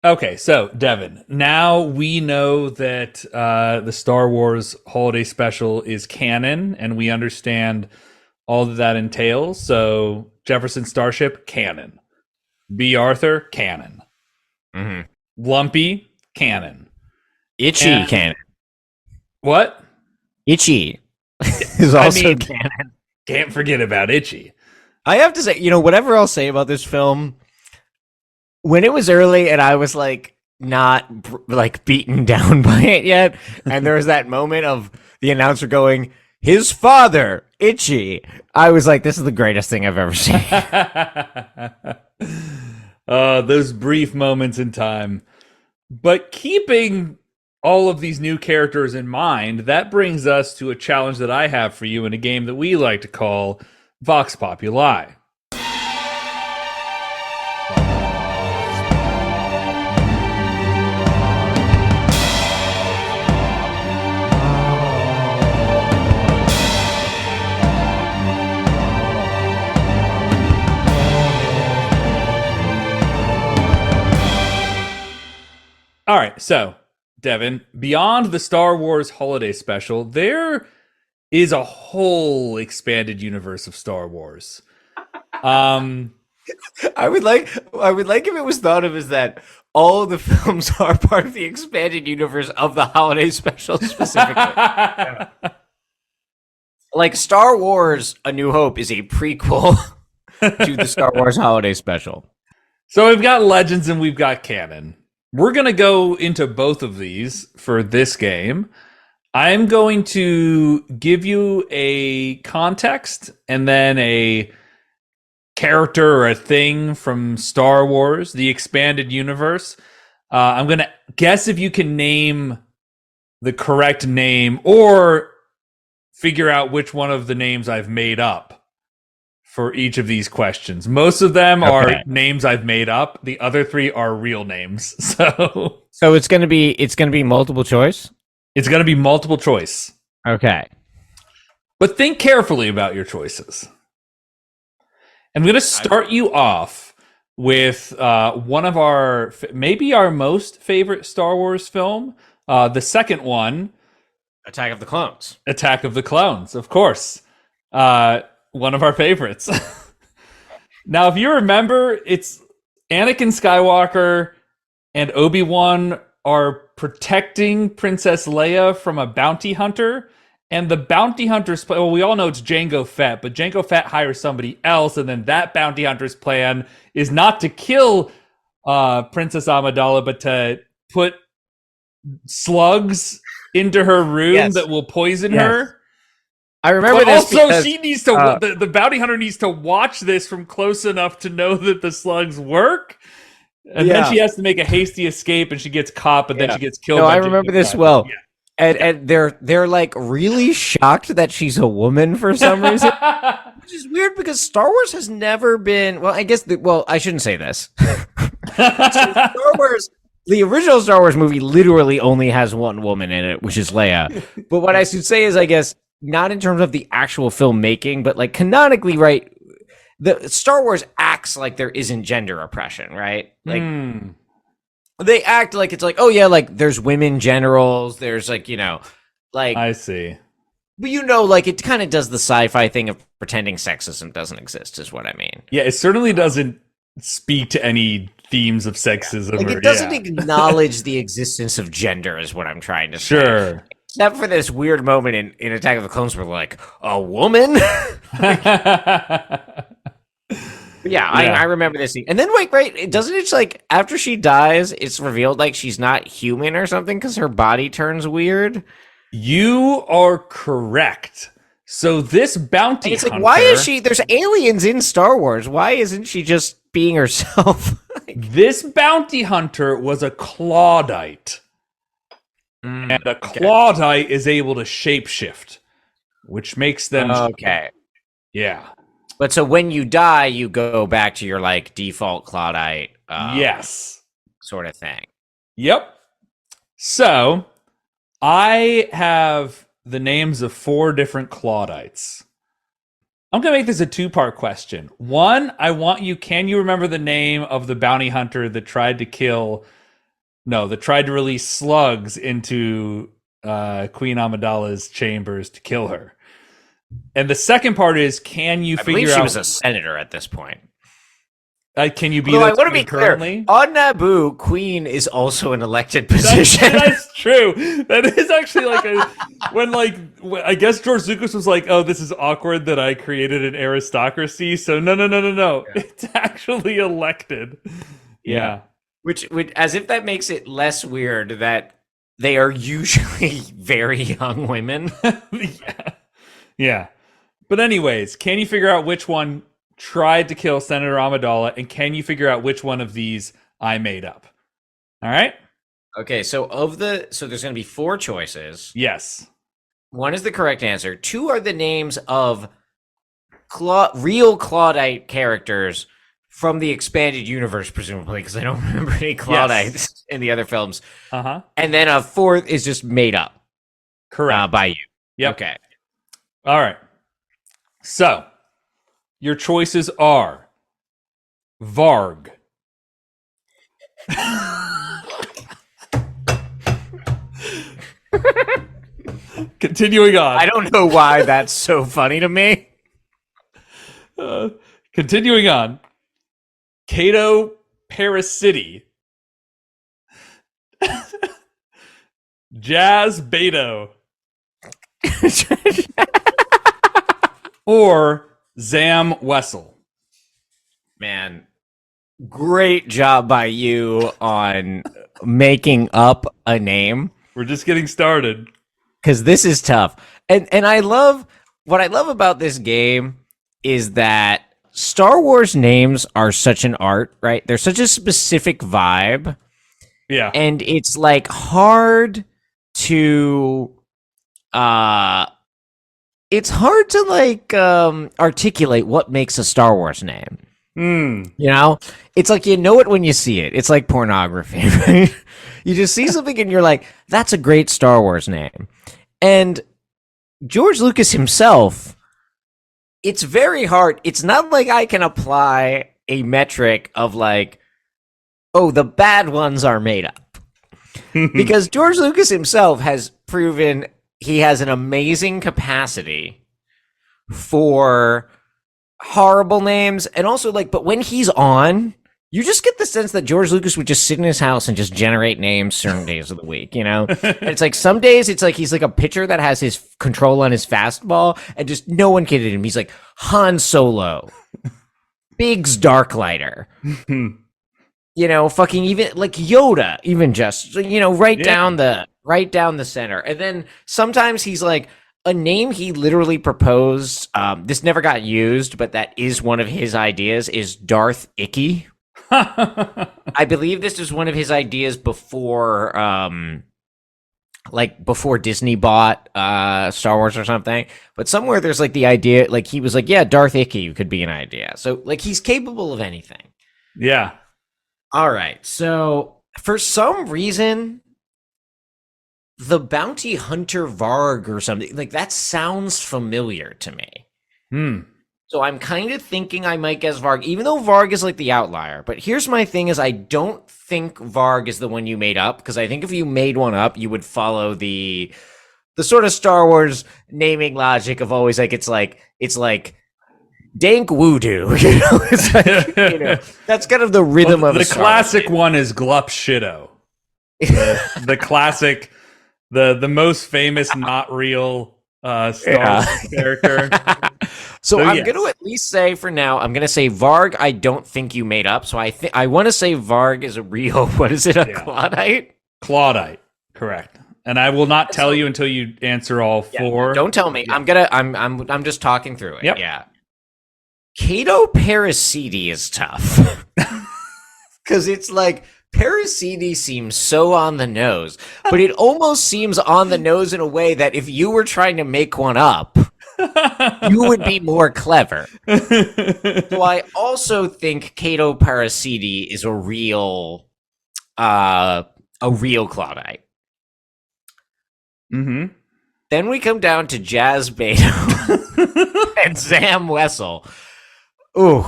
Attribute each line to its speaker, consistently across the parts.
Speaker 1: Okay, so Devin, now we know that the Star Wars Holiday Special is canon, and we understand all that that entails. So Jefferson Starship, canon. B. Arthur, canon.
Speaker 2: Hmm.
Speaker 1: Lumpy, canon.
Speaker 2: Itchy
Speaker 1: And
Speaker 2: canon.
Speaker 1: what?
Speaker 2: Itchy is
Speaker 1: I
Speaker 2: also
Speaker 1: mean,
Speaker 2: canon.
Speaker 1: can't forget about Itchy.
Speaker 2: I have to say, whatever I'll say about this film, when it was early and I was like not like beaten down by it yet, and there was that moment of the announcer going, "His father, Itchy," I was like, "This is the greatest thing I've ever seen."
Speaker 1: Those brief moments in time. But keeping all of these new characters in mind, that brings us to a challenge that I have for you in a game that we like to call Vox Populi. All right, so Devin, beyond the Star Wars Holiday Special, there is a whole expanded universe of Star Wars. Um,
Speaker 2: I would like if it was thought of as that all of the films are part of the expanded universe of the holiday special specifically. Like Star Wars A New Hope is a prequel to the Star Wars holiday special.
Speaker 1: so we've got Legends and we've got Canon. We're going to go into both of these for this game. I'm going to give you a context and then a character or a thing from Star Wars, the expanded universe. I'm going to guess if you can name the correct name or figure out which one of the names I've made up for each of these questions. Most of them are
Speaker 2: Okay.
Speaker 1: names I've made up. The other three are real names. So
Speaker 2: So it's gonna be multiple choice?
Speaker 1: it's going to be multiple choice.
Speaker 2: Okay.
Speaker 1: But think carefully about your choices. I'm going to start you off with one of our, maybe our most favorite Star Wars film. The second one,
Speaker 2: Attack of the Clones.
Speaker 1: Attack of the Clones, of course. One of our favorites. Now, if you remember, it's Anakin Skywalker and Obi-Wan are protecting Princess Leia from a bounty hunter. And the bounty hunter's well, we all know it's Jango Fett, but Jango Fett hires somebody else, and then that bounty hunter's plan is not to kill Princess Amidala, but to put slugs into her room
Speaker 2: Yes.
Speaker 1: that will poison
Speaker 2: Yes.
Speaker 1: her.
Speaker 2: I remember
Speaker 1: But
Speaker 2: this
Speaker 1: also,
Speaker 2: because
Speaker 1: she needs to. The bounty hunter needs to watch this from close enough to know that the slugs work, and then
Speaker 2: Yeah.
Speaker 1: she has to make a hasty escape, and she gets caught, but then
Speaker 2: Yeah.
Speaker 1: she gets killed.
Speaker 2: No,
Speaker 1: by
Speaker 2: I
Speaker 1: Jango
Speaker 2: remember this
Speaker 1: Fett.
Speaker 2: well.
Speaker 1: Yeah.
Speaker 2: And they're like really shocked that she's a woman for some reason. Which is weird because Star Wars has never been. Well, I guess. I shouldn't say this. Star Wars, the original Star Wars movie, literally only has one woman in it, which is Leia. But what I should say is, I guess, not in terms of the actual filmmaking, but like canonically, right? The Star Wars acts like there isn't gender oppression, right? Like they act like it's like, oh yeah, like there's women generals, there's like like
Speaker 1: I see.
Speaker 2: but like it kind of does the sci-fi thing of pretending sexism doesn't exist, is what I mean.
Speaker 1: Yeah, it certainly doesn't speak to any themes of sexism.
Speaker 2: Like
Speaker 1: or,
Speaker 2: it doesn't
Speaker 1: yeah.
Speaker 2: acknowledge the existence of gender, is what I'm trying to say.
Speaker 1: Sure.
Speaker 2: Except for this weird moment in Attack of the Clones where like a woman. But yeah, I remember this scene. And then wait, right? Doesn't it like after she dies, it's revealed like she's not human or something because her body turns weird?
Speaker 1: You are correct. So this bounty
Speaker 2: And it's like,
Speaker 1: hunter,
Speaker 2: why is she? There's aliens in Star Wars. Why isn't she just being herself?
Speaker 1: this bounty hunter was a Claudite. And a Claudite is able to shapeshift, which makes them
Speaker 2: Okay.
Speaker 1: Yeah.
Speaker 2: But so when you die, you go back to your like default Claudite
Speaker 1: Yes.
Speaker 2: sort of thing.
Speaker 1: Yep. So I have the names of 4 different Claudites. I'm going to make this a 2-part question. One, I want you, can you remember the name of the bounty hunter that tried to kill No, that tried to release slugs into Queen Amidala's chambers to kill her. And the second part is, can you
Speaker 2: I believe
Speaker 1: figure
Speaker 2: she
Speaker 1: out?
Speaker 2: was a senator at this point.
Speaker 1: Can you be
Speaker 2: Although I
Speaker 1: those
Speaker 2: want to be
Speaker 1: currently?
Speaker 2: clear, on Naboo, Queen is also an elected position.
Speaker 1: That's true. That is actually like I guess George Lucas was like, "Oh, this is awkward that I created an aristocracy." So no.
Speaker 2: Yeah.
Speaker 1: It's actually elected. Yeah.
Speaker 2: Which as if that makes it less weird that they are usually very young women.
Speaker 1: Yeah. Yeah. But anyways, can you figure out which one tried to kill Senator Amidala, and can you figure out which one of these I made up? All right?
Speaker 2: Okay, so there's going to be 4 choices.
Speaker 1: Yes.
Speaker 2: 1 is the correct answer. 2 are the names of real Claudite characters from the expanded universe, presumably, because I don't remember any Claudites in the other films.
Speaker 1: Uh-huh.
Speaker 2: And then a 4th is just made up.
Speaker 1: Correct.
Speaker 2: By you.
Speaker 1: Yep.
Speaker 2: Okay.
Speaker 1: All right. So, your choices are Varg. Continuing on.
Speaker 2: I don't know why that's so funny to me.
Speaker 1: Continuing on. Cato Paracity. Jazz Beto. Or Zam Wessel.
Speaker 2: Man, great job by you on making up a name.
Speaker 1: We're just getting started.
Speaker 2: Because this is tough. And I love what I love about this game is that Star Wars names are such an art, right? They're such a specific vibe.
Speaker 1: Yeah.
Speaker 2: And it's like hard to like articulate what makes a Star Wars name. You know, it's like you know it when you see it. It's like pornography, right? You just see something and you're like, that's a great Star Wars name. And George Lucas himself, it's very hard. It's not like I can apply a metric of like, oh, the bad ones are made up. Because George Lucas himself has proven he has an amazing capacity for horrible names, and also like, but when he's on, you just get the sense that George Lucas would just sit in his house and just generate names certain days of the week, you know? And it's like some days it's like he's like a pitcher that has his control on his fastball and just no one can hit him. He's like Han Solo, Biggs Darklighter, you know, fucking even like Yoda, even just, you know, right down the center. And then sometimes he's like, a name he literally proposed, this never got used, but that is one of his ideas, is Darth Icky. I believe this is one of his ideas before Disney bought Star Wars or something. But somewhere there's like the idea, like he was like, yeah, Darth Icky could be an idea. So like he's capable of anything.
Speaker 1: Yeah.
Speaker 2: All right. So for some reason, the bounty hunter Varg or something, like that sounds familiar to me. So I'm kind of thinking I might guess Varg, even though Varg is like the outlier. But here's my thing is I don't think Varg is the one you made up, because I think if you made one up, you would follow the sort of Star Wars naming logic of always like it's like dank voodoo, you know? It's like, you know, that's kind of the rhythm of
Speaker 1: the classic one is Glup Shido. The classic, the most famous not real Star Wars character.
Speaker 2: So I'm going to at least say for now, I'm going to say Varg I don't think you made up. So I want to say Varg is a real, what is it, a Claudite?
Speaker 1: Claudite, correct. And I will not tell you until you answer all 4.
Speaker 2: Don't tell me. Yeah. I'm just talking through it.
Speaker 1: Yep.
Speaker 2: Yeah. Cato Paracity is tough. Because it's like, Paracity seems so on the nose, but it almost seems on the nose in a way that if you were trying to make one up, you would be more clever. So I also think Cato Paracity is a real Claudite.
Speaker 1: Mm-hmm.
Speaker 2: Then we come down to Jazz Beto and Zam Wessel. Ooh.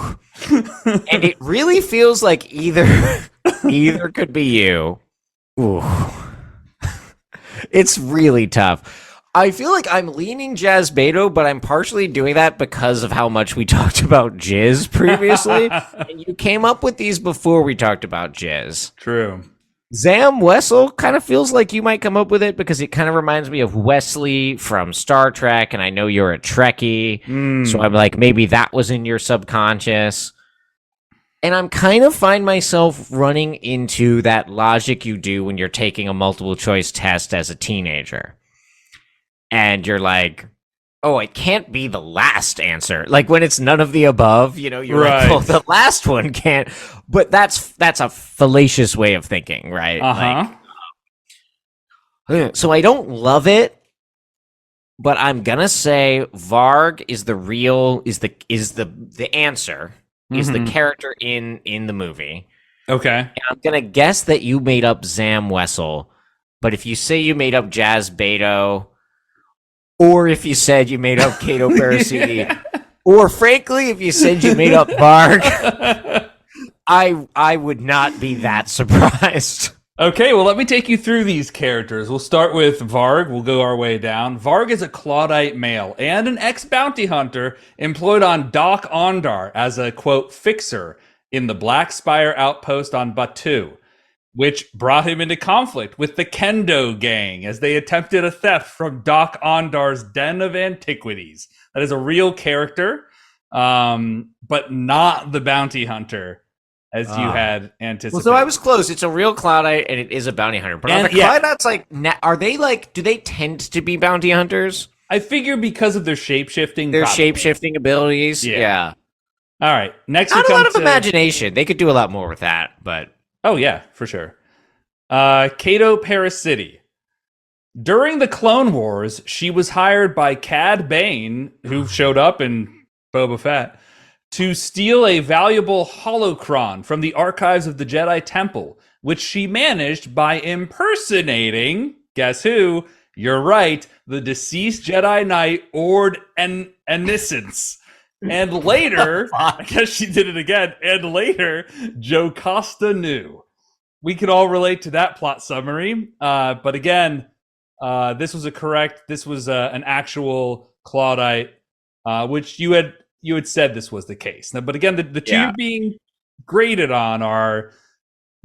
Speaker 2: And it really feels like either could be you. Ooh. It's really tough. I feel like I'm leaning Jazz Beto, but I'm partially doing that because of how much we talked about Jizz previously. And you came up with these before we talked about Jizz.
Speaker 1: True.
Speaker 2: Zam Wessel kind of feels like you might come up with it because it kind of reminds me of Wesley from Star Trek, and I know you're a Trekkie, so I'm like, maybe that was in your subconscious. And I'm kind of find myself running into that logic you do when you're taking a multiple choice test as a teenager. And you're like, oh, it can't be the last answer. Like when it's none of the above, you're like, well, the last one can't. But that's a fallacious way of thinking, right? So I don't love it, but I'm gonna say Varg is the answer, is the character in the movie.
Speaker 1: Okay.
Speaker 2: And I'm gonna guess that you made up Zam Wessel, but if you say you made up Jazz Beto, or if you said you made up Cato Parasiti, or frankly, if you said you made up Varg, I would not be that surprised.
Speaker 1: Okay, well, let me take you through these characters. We'll start with Varg. We'll go our way down. Varg is a Claudite male and an ex-bounty hunter employed on Doc Ondar as a, quote, fixer in the Black Spire outpost on Batu, which brought him into conflict with the Kendo gang as they attempted a theft from Doc Ondar's den of antiquities. That is a real character, but not the bounty hunter as you had anticipated.
Speaker 2: Well, so I was close. It's a real Cloudite, and it is a bounty hunter. But are the Cloudites are they do they tend to be bounty hunters?
Speaker 1: I figure because of their shape-shifting.
Speaker 2: Shape-shifting abilities? Yeah.
Speaker 1: All right. Next,
Speaker 2: not a lot of imagination. They could do a lot more with that, but...
Speaker 1: Oh, yeah, for sure. Cato Parasiti. During the Clone Wars, she was hired by Cad Bane, who showed up in Boba Fett, to steal a valuable holocron from the archives of the Jedi Temple, which she managed by impersonating, guess who? You're right, the deceased Jedi Knight Ord Ennisence. And later, I guess she did it again, and later, Jocasta knew. We could all relate to that plot summary, but again, this was an actual Claudite, which you had said this was the case. Now, but again, the two being graded on are,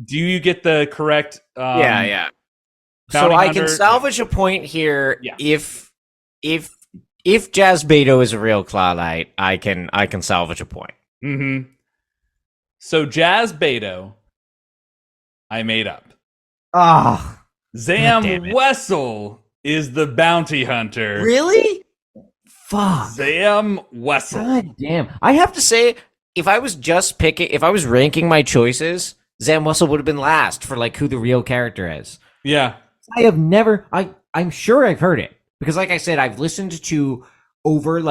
Speaker 1: do you get the correct? So
Speaker 2: I can salvage a point here if Jazz Beto is a real Claudite, I can salvage a point.
Speaker 1: Mm-hmm. So Jazz Beto, I made up. Zam Wessel is the bounty hunter.
Speaker 2: Really? Fuck.
Speaker 1: Zam Wessel.
Speaker 2: God damn. I have to say, if I was ranking my choices, Zam Wessel would have been last for who the real character is.
Speaker 1: Yeah.
Speaker 2: I'm sure I've heard it. Because like I said, I've listened to over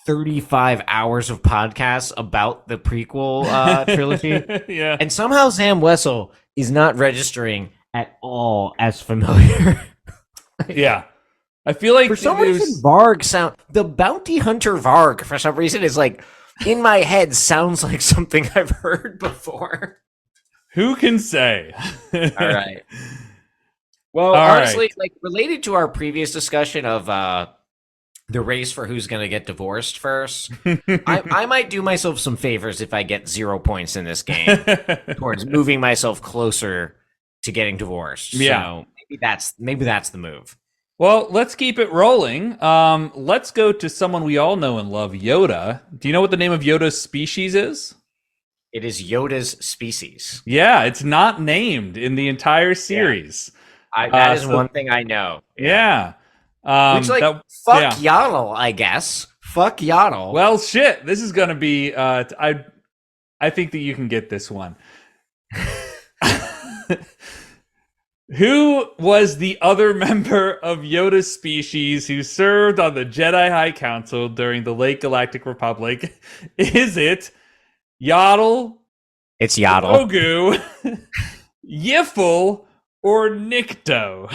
Speaker 2: 35 hours of podcasts about the prequel trilogy.
Speaker 1: Yeah.
Speaker 2: And somehow Zam Wessel is not registering at all as familiar.
Speaker 1: Yeah. I feel like
Speaker 2: for some reason the bounty hunter Varg for some reason is in my head sounds like something I've heard before.
Speaker 1: Who can say?
Speaker 2: All right. Well, honestly, related to our previous discussion of the race for who's going to get divorced first, I might do myself some favors if I get 0 points in this game towards moving myself closer to getting divorced.
Speaker 1: Yeah.
Speaker 2: So maybe that's the move.
Speaker 1: Well, let's keep it rolling. Let's go to someone we all know and love, Yoda. Do you know what the name of Yoda's species is?
Speaker 2: It is Yoda's species.
Speaker 1: Yeah, it's not named in the entire series.
Speaker 2: Yeah. That is one thing I know.
Speaker 1: Yeah.
Speaker 2: Fuck Yaddle, I guess. Fuck Yaddle.
Speaker 1: Well, shit. This is going to be... I think that you can get this one. Who was the other member of Yoda's species who served on the Jedi High Council during the late Galactic Republic? Is it Yaddle?
Speaker 2: It's Yaddle.
Speaker 1: Grogu, Yiffle, or Nikto?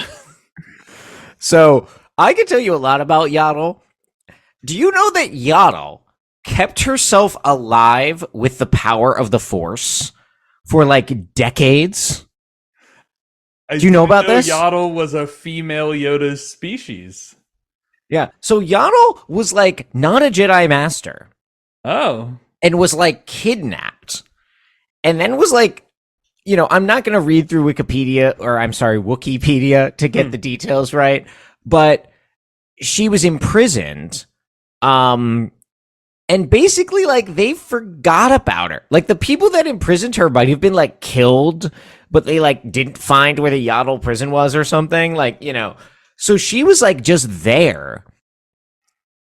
Speaker 2: So, I can tell you a lot about Yaddle. Do you know that Yaddle kept herself alive with the power of the Force for decades?
Speaker 1: I
Speaker 2: Do you know about
Speaker 1: know
Speaker 2: this?
Speaker 1: Yaddle was a female Yoda species.
Speaker 2: Yeah. So Yaddle was like not a Jedi Master
Speaker 1: Oh.
Speaker 2: and was like kidnapped, and then was like, I'm not going to read through Wikipedia, or I'm sorry, Wikipedia, to get the details right, but she was imprisoned. And basically, like, they forgot about her. Like, the people that imprisoned her might have been, like, killed, but they, like, didn't find where the Yaddle prison was or something. Like, So she was, like, just there.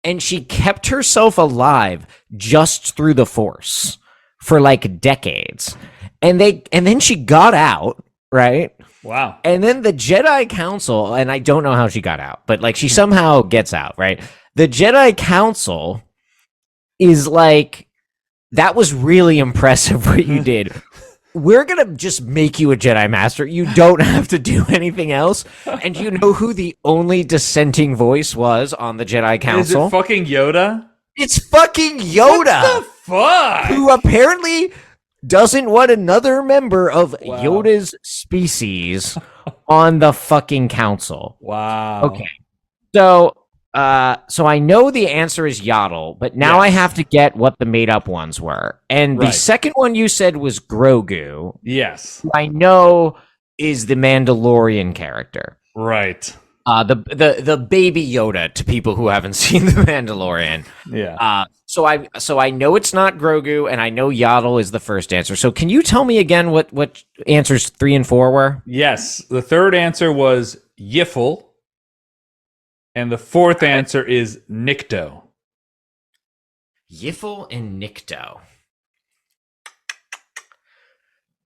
Speaker 2: And she kept herself alive just through the Force for, like, decades. And then she got out, right?
Speaker 1: Wow.
Speaker 2: And then the Jedi Council, and I don't know how she got out, but, like, she somehow gets out, right? The Jedi Council is like, that was really impressive what you did. We're going to just make you a Jedi Master. You don't have to do anything else. And you know who the only dissenting voice was on the Jedi Council?
Speaker 1: Is it fucking Yoda?
Speaker 2: It's fucking Yoda.
Speaker 1: What the fuck?
Speaker 2: Who apparently doesn't want another member of Yoda's species on the fucking council.
Speaker 1: Wow.
Speaker 2: Okay. So I know the answer is Yaddle, but now I have to get what the made-up ones were. And the second one you said was Grogu.
Speaker 1: Yes.
Speaker 2: Who I know is the Mandalorian character.
Speaker 1: Right.
Speaker 2: The baby Yoda to people who haven't seen the Mandalorian.
Speaker 1: Yeah.
Speaker 2: So I know it's not Grogu, and I know Yaddle is the first answer. So can you tell me again what answers 3 and 4 were?
Speaker 1: Yes. The third answer was Yiffle. And the fourth answer is Nikto.
Speaker 2: Yiffle and Nikto.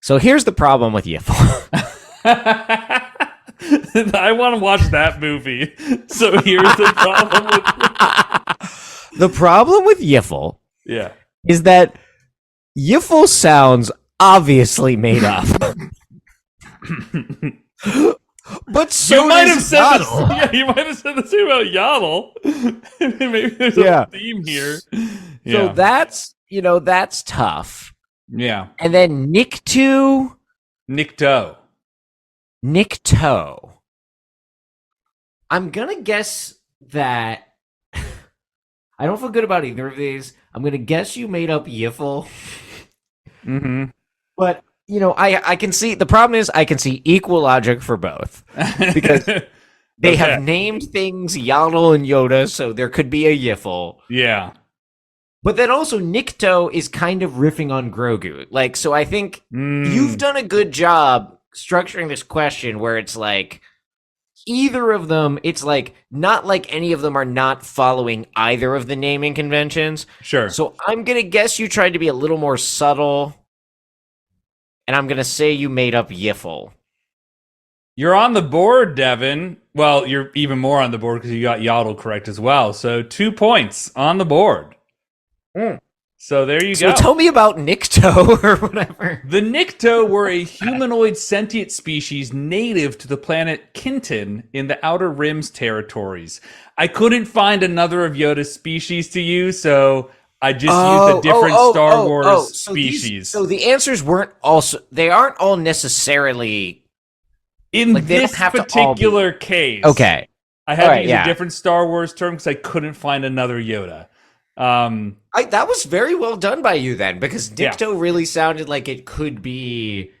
Speaker 2: So here's the problem with Yiffle.
Speaker 1: I want to watch that movie. So here's the problem with
Speaker 2: The problem with Yiffle is that Yiffle sounds obviously made up. But so
Speaker 1: you might have said
Speaker 2: Yaddle.
Speaker 1: this. Yeah, you might have said the same about Yaddle. Maybe there's a theme here.
Speaker 2: So that's tough.
Speaker 1: Yeah.
Speaker 2: And then Nikto. I'm gonna guess that I don't feel good about either of these. I'm gonna guess you made up Yiffle.
Speaker 1: Mm-hmm.
Speaker 2: But I can see the problem is I can see equal logic for both because they have named things Yaddle and Yoda, so there could be a Yiffle.
Speaker 1: Yeah.
Speaker 2: But then also Nikto is kind of riffing on Grogu. Like, so I think you've done a good job structuring this question where it's like either of them, it's like not like any of them are not following either of the naming conventions.
Speaker 1: Sure.
Speaker 2: So I'm going to guess you tried to be a little more subtle. And I'm going to say you made up Yiffle.
Speaker 1: You're on the board, Devin. Well, you're even more on the board because you got Yaddle correct as well. So 2 points on the board. So there you go.
Speaker 2: So tell me about Nikto or whatever.
Speaker 1: The Nikto were a humanoid sentient species native to the planet Kinton in the Outer Rim's territories. I couldn't find another of Yoda's species to use, so I just used a different Star Wars species.
Speaker 2: So the answers they aren't all necessarily
Speaker 1: in this particular case.
Speaker 2: Okay.
Speaker 1: I had to use a different Star Wars term because I couldn't find another Yoda.
Speaker 2: That was very well done by you then, because Nikto really sounded like it could be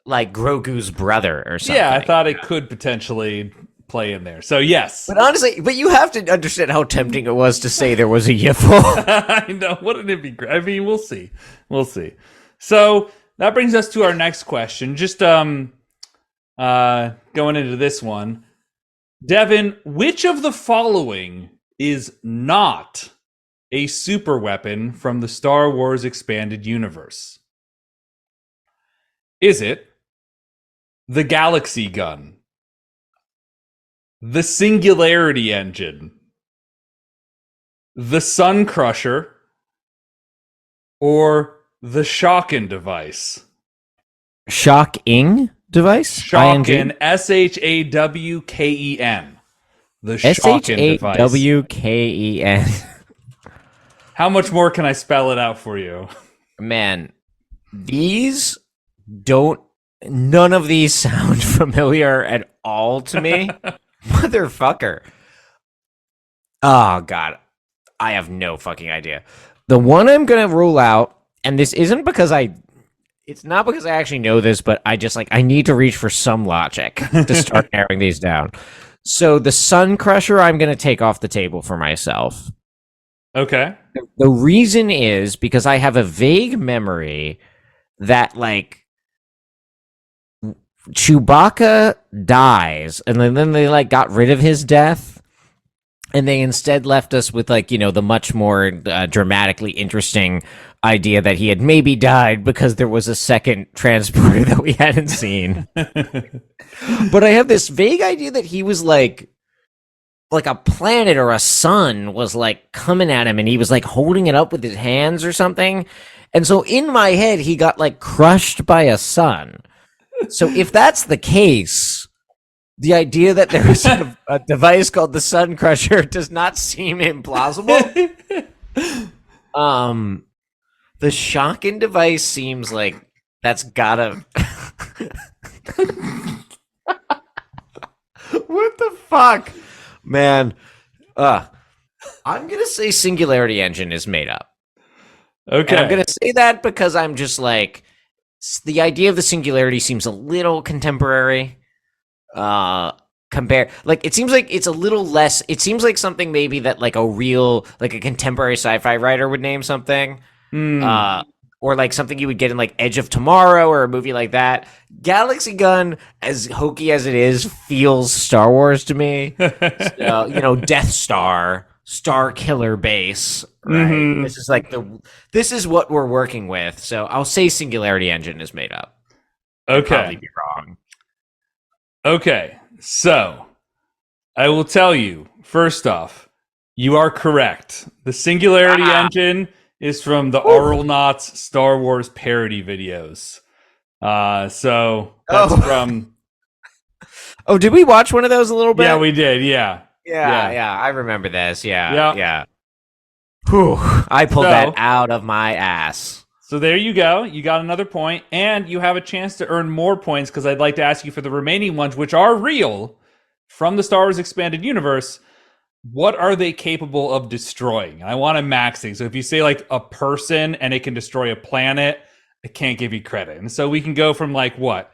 Speaker 2: like Grogu's brother or something.
Speaker 1: Yeah, I thought it could potentially play in there. So yes.
Speaker 2: But honestly, you have to understand how tempting it was to say there was a Yiffle.
Speaker 1: I know. Wouldn't it be great? I mean, we'll see. We'll see. So that brings us to our next question. Just going into this one. Devin, which of the following is not a super weapon from the Star Wars expanded universe? Is it the Galaxy Gun, the Singularity Engine, the Sun Crusher, or the Shockin' device?
Speaker 2: Shocking device?
Speaker 1: Shockin', Shawken. The Shockin' device.
Speaker 2: Shawken.
Speaker 1: How much more can I spell it out for you?
Speaker 2: Man, these don't None of these sound familiar at all to me. Motherfucker. Oh, God. I have no fucking idea. The one I'm going to rule out, and this isn't because it's not because I actually know this, but I just I need to reach for some logic to start narrowing these down. So the Sun Crusher, I'm going to take off the table for myself.
Speaker 1: Okay.
Speaker 2: The reason is because I have a vague memory that Chewbacca dies, and then they got rid of his death, and they instead left us with the much more dramatically interesting idea that he had maybe died because there was a second transporter that we hadn't seen. But I have this vague idea that he was like a planet or a sun was coming at him, and he was holding it up with his hands or something. And so in my head, he got crushed by a sun. So if that's the case, the idea that there is a device called the Sun Crusher does not seem implausible. The shocking device seems like that's gotta. What the fuck, man? I'm gonna say Singularity Engine is made up.
Speaker 1: Okay.
Speaker 2: And I'm gonna say that because I'm just the idea of the Singularity seems a little contemporary. Compare it seems like it's a little less. It seems like something maybe that a real a contemporary sci-fi writer would name something. Or something you would get in Edge of Tomorrow or a movie like that. Galaxy Gun, as hokey as it is, feels Star Wars to me. So, Death Star, Star Killer Base, right? Mm-hmm. This is what we're working with. So I'll say Singularity Engine is made up.
Speaker 1: Okay.
Speaker 2: I'll probably be wrong.
Speaker 1: Okay, so I will tell you, first off, you are correct. The Singularity Engine is from the Auralnauts Star Wars parody videos. So that's from...
Speaker 2: Oh, did we watch one of those a little bit?
Speaker 1: Yeah, we did, yeah.
Speaker 2: Yeah, I remember this, yeah. Whew, I pulled that out of my ass.
Speaker 1: So there you go. You got another point, and you have a chance to earn more points because I'd like to ask you for the remaining ones, which are real, from the Star Wars Expanded Universe. What are they capable of destroying? I want a maxing. So if you say a person and it can destroy a planet, I can't give you credit. And so we can go from what?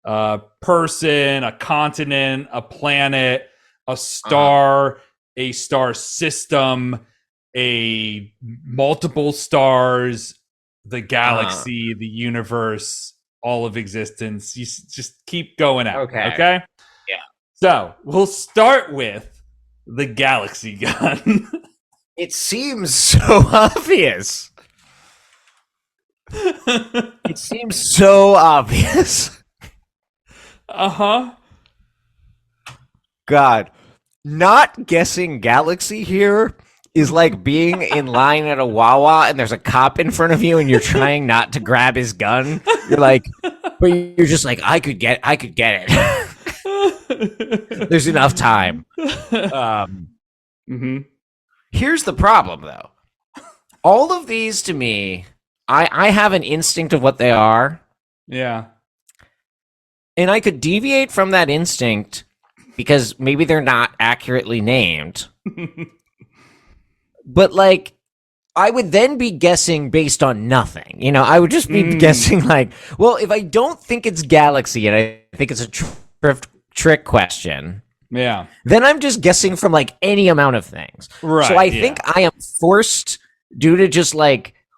Speaker 1: A person, a continent, a planet, a star, a star system, a multiple stars, the galaxy, the universe, all of existence. You just keep going out. Okay?
Speaker 2: Yeah.
Speaker 1: So we'll start with the Galaxy Gun.
Speaker 2: It seems so obvious. It seems so obvious.
Speaker 1: Uh-huh.
Speaker 2: God, not guessing Galaxy here is like being in line at a Wawa and there's a cop in front of you and you're trying not to grab his gun. You're but you're just I could get it. There's enough time. Here's the problem, though. All of these, to me, I have an instinct of what they are.
Speaker 1: Yeah.
Speaker 2: And I could deviate from that instinct because maybe they're not accurately named. But, I would then be guessing based on nothing. I would just be guessing, well, if I don't think it's Galaxy and I think it's a trick question...
Speaker 1: Yeah.
Speaker 2: Then I'm just guessing from any amount of things.
Speaker 1: Right.
Speaker 2: So I think I am forced, due to just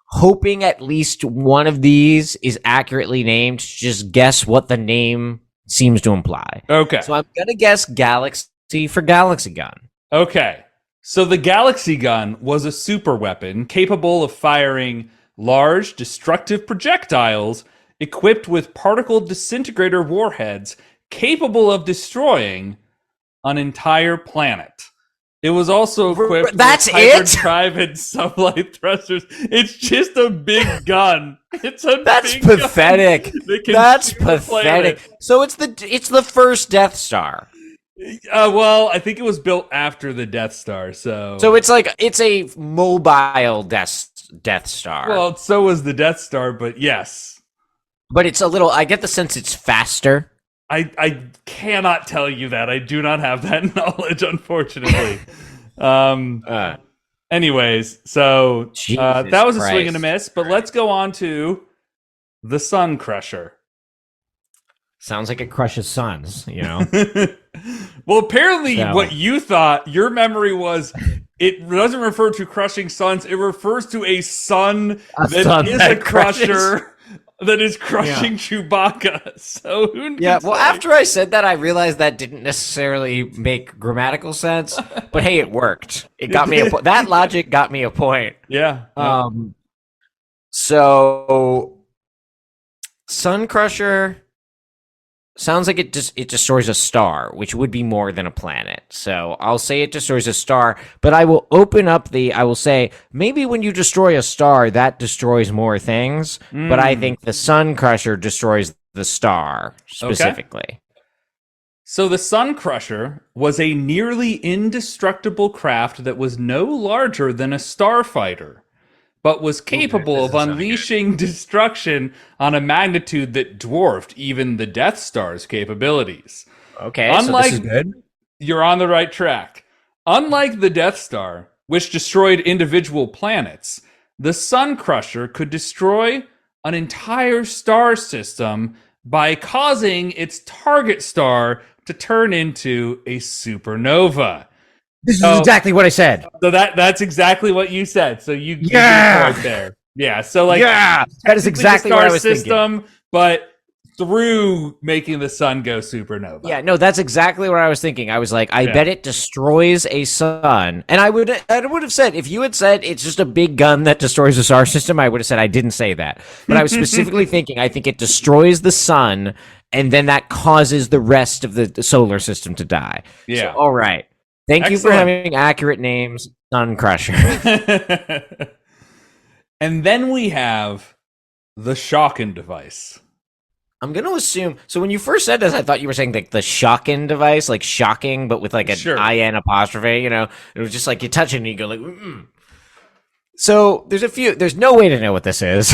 Speaker 2: hoping at least one of these is accurately named, to just guess what the name seems to imply.
Speaker 1: Okay.
Speaker 2: So I'm going to guess Galaxy for Galaxy Gun.
Speaker 1: Okay. So the Galaxy Gun was a super weapon capable of firing large, destructive projectiles equipped with particle disintegrator warheads capable of destroying an entire planet. It was also equipped with hyperdrive and sublight thrusters. It's just a big gun.
Speaker 2: That's pathetic. That's pathetic. So it's the first Death Star.
Speaker 1: Well, I think it was built after the Death Star, so
Speaker 2: it's it's a mobile Death Star.
Speaker 1: Well, so was the Death Star, but yes.
Speaker 2: But it's a little. I get the sense it's faster.
Speaker 1: I cannot tell you that. I do not have that knowledge, unfortunately. um. Anyways, so that was a swing and a miss. But let's go on to the Sun Crusher.
Speaker 2: Sounds like it crushes suns, you know?
Speaker 1: Well, apparently what you thought, your memory was, it doesn't refer to crushing suns. It refers to a sun that is a crusher that is crushing Chewbacca. So who
Speaker 2: well, after I said that, I realized that didn't necessarily make grammatical sense. But hey, it worked. It got me that logic got me a point.
Speaker 1: Yeah.
Speaker 2: So Sun Crusher sounds like it destroys a star, which would be more than a planet. So I'll say it destroys a star, but I will say maybe when you destroy a star, that destroys more things. But I think the Sun Crusher destroys the star specifically. Okay.
Speaker 1: So the Sun Crusher was a nearly indestructible craft that was no larger than a starfighter, but was capable of unleashing destruction on a magnitude that dwarfed even the Death Star's capabilities.
Speaker 2: Okay, so this is good.
Speaker 1: You're on the right track. Unlike the Death Star, which destroyed individual planets, the Sun Crusher could destroy an entire star system by causing its target star to turn into a supernova.
Speaker 2: This is exactly what I said.
Speaker 1: So that's exactly what you said. So you get the point there. Yeah. So
Speaker 2: that is exactly what I was thinking.
Speaker 1: But through making the sun go supernova.
Speaker 2: Yeah, no, that's exactly what I was thinking. I was like, I bet it destroys a sun. And I would have said, if you had said it's just a big gun that destroys a star system, I would have said I didn't say that. But I was specifically thinking, I think it destroys the sun, and then that causes the rest of the solar system to die.
Speaker 1: Yeah.
Speaker 2: So, all right. Thank you for having accurate names, Sun Crusher.
Speaker 1: And then we have the Shockin' device.
Speaker 2: I'm going to assume... So when you first said this, I thought you were saying like the Shockin' device, like shocking, but with like an I-N apostrophe, you know? It was just like you touch it and you go like... Mm-mm. So there's no way to know what this is.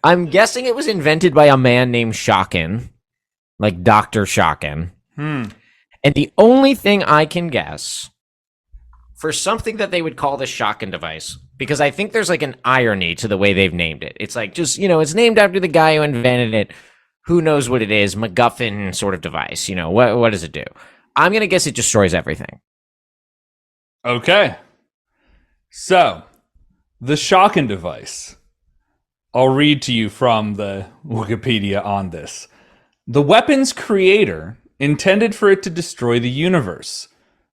Speaker 2: I'm guessing it was invented by a man named Shockin, like Dr. Shockin. And the only thing I can guess for something that they would call the Shockin' device, because I think there's like an irony to the way they've named it. It's like just, it's named after the guy who invented it. Who knows what it is? MacGuffin sort of device. What does it do? I'm going to guess it destroys everything.
Speaker 1: Okay. So, the Shockin' device. I'll read to you from the Wikipedia on this. The weapon's creator intended for it to destroy the universe.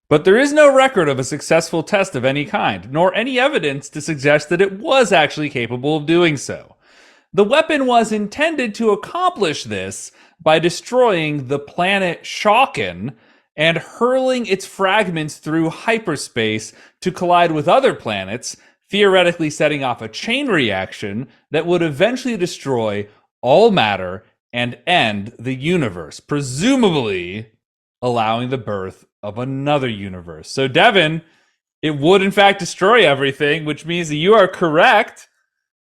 Speaker 1: But there is no record of a successful test of any kind, nor any evidence to suggest that it was actually capable of doing so. The weapon was intended to accomplish this by destroying the planet Shockin and hurling its fragments through hyperspace to collide with other planets, theoretically setting off a chain reaction that would eventually destroy all matter and end the universe, presumably allowing the birth of another universe. So, Devin, it would in fact destroy everything, which means that you are correct.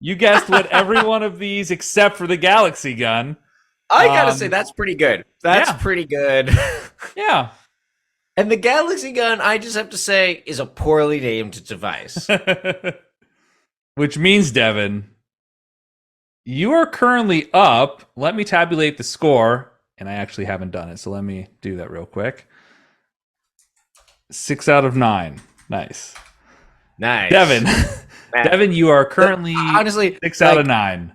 Speaker 1: You guessed what every one of these except for the galaxy gun.
Speaker 2: I gotta say, that's pretty good. That's pretty good.
Speaker 1: Yeah.
Speaker 2: And the galaxy gun, I just have to say, is a poorly named device.
Speaker 1: Which means, Devin, you are currently up. Let me tabulate the score. And I actually haven't done it, so let me do that real quick. 6 out of 9. Nice. Devin, you are currently honestly 6 out of 9.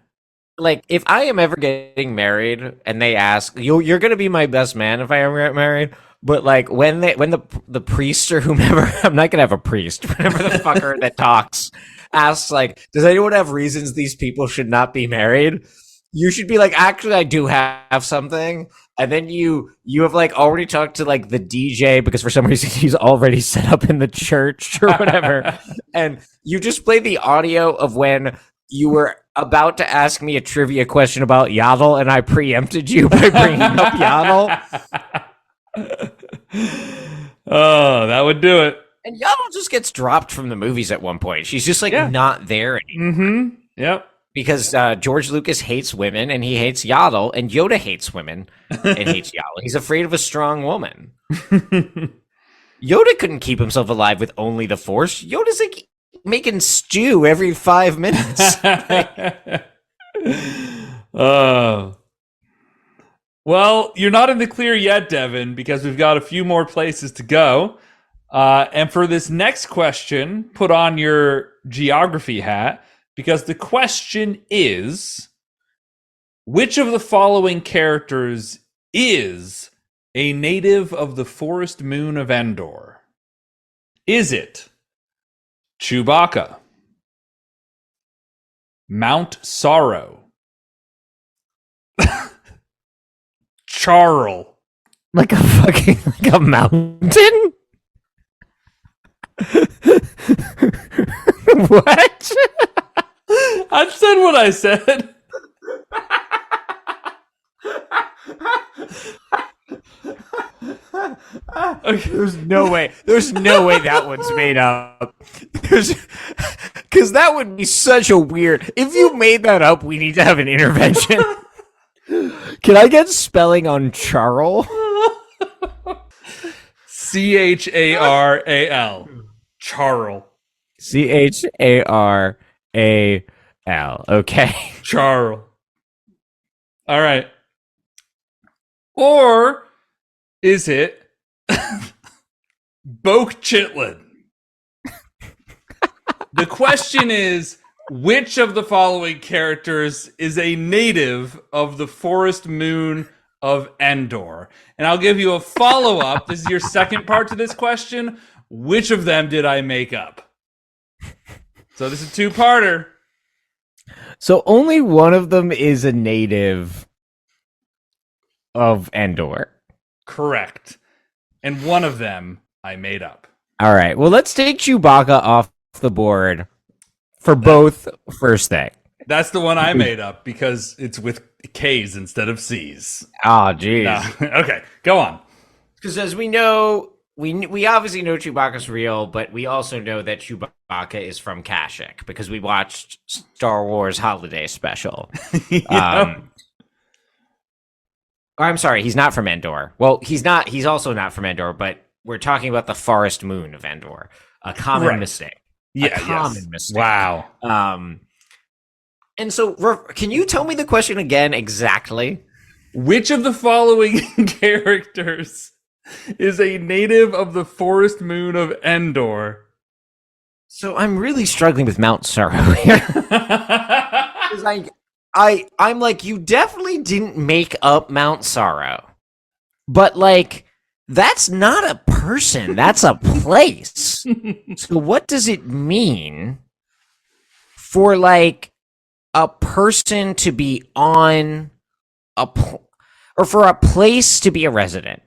Speaker 2: Like, if I am ever getting married and they ask, you're going to be my best man if I ever get married. But like when the priest or whomever, I'm not going to have a priest, whatever the fucker that talks, asks like, does anyone have reasons these people should not be married? You should be like, actually, I do have something. And then you have like already talked to like the DJ because for some reason he's already set up in the church or whatever. And you just play the audio of when you were about to ask me a trivia question about Yaddle and I preempted you by bringing up Yaddle.
Speaker 1: Oh, that would do it.
Speaker 2: And Yaddle just gets dropped from the movies at one point. She's just like not there anymore.
Speaker 1: Mm-hmm. Yep.
Speaker 2: because George Lucas hates women and he hates Yaddle, and Yoda hates women and hates Yaddle. He's afraid of a strong woman. Yoda couldn't keep himself alive with only the Force. Yoda's like making stew every 5 minutes.
Speaker 1: Well, you're not in the clear yet, Devin, because we've got a few more places to go. And for this next question, put on your geography hat, because the question is, which of the following characters is a native of the forest moon of Endor? Is it Chewbacca, Mount Sorrow, Charl,
Speaker 2: Like a mountain? What?
Speaker 1: I said what I said.
Speaker 2: Okay. There's no way that one's made up. Because that would be such a weird. If you made that up, we need to have an intervention. Can I get spelling on Charl?
Speaker 1: Charral. Charl.
Speaker 2: Charral. Okay.
Speaker 1: Charl. All right. Or is it Boke Chitlin? The question is, which of the following characters is a native of the forest moon of Endor? And I'll give you a follow-up. This is your second part to this question. Which of them did I make up? So this is a two-parter.
Speaker 2: So only one of them is a native of Endor.
Speaker 1: Correct. And one of them I made up.
Speaker 2: All right. Well, let's take Chewbacca off the board for both first thing.
Speaker 1: That's the one I made up because it's with K's instead of C's.
Speaker 2: Oh, geez.
Speaker 1: No. Okay, go on.
Speaker 2: Because as we know, we obviously know Chewbacca's real, but we also know that Chewbacca is from Kashyyyk because we watched Star Wars Holiday Special.
Speaker 1: Yep.
Speaker 2: I'm sorry, he's not from Endor. Well, he's not. He's also not from Endor, but we're talking about the forest moon of Endor. A common mistake.
Speaker 1: Yeah,
Speaker 2: a common mistake.
Speaker 1: Wow.
Speaker 2: And so, can you tell me the question again exactly?
Speaker 1: Which of the following characters is a native of the forest moon of Endor?
Speaker 2: So I'm really struggling with Mount Sorrow here. I'm like, you definitely didn't make up Mount Sorrow. But like, that's not a person, that's a place. So what does it mean for like a person to be on or for a place to be a resident,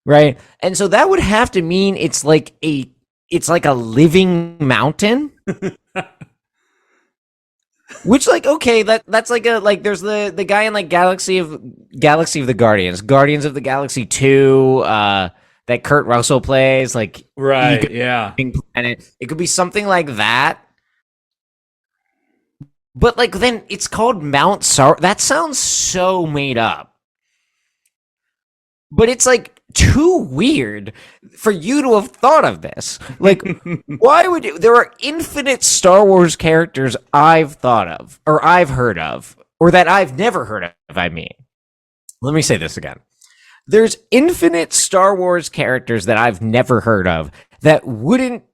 Speaker 2: right? And so that would have to mean it's like a living mountain. Which, like, okay, that's like there's the guy in like Galaxy of the Guardians of the Galaxy 2 that Kurt Russell plays, like,
Speaker 1: right, yeah,
Speaker 2: planet. It could be something like that. But like then it's called Mount Sorrow. That sounds so made up. But it's like too weird for you to have thought of this. Like, why would you? There are infinite Star Wars characters I've thought of, or I've heard of, or that I've never heard of, I mean. Let me say this again. There's infinite Star Wars characters that I've never heard of that wouldn't,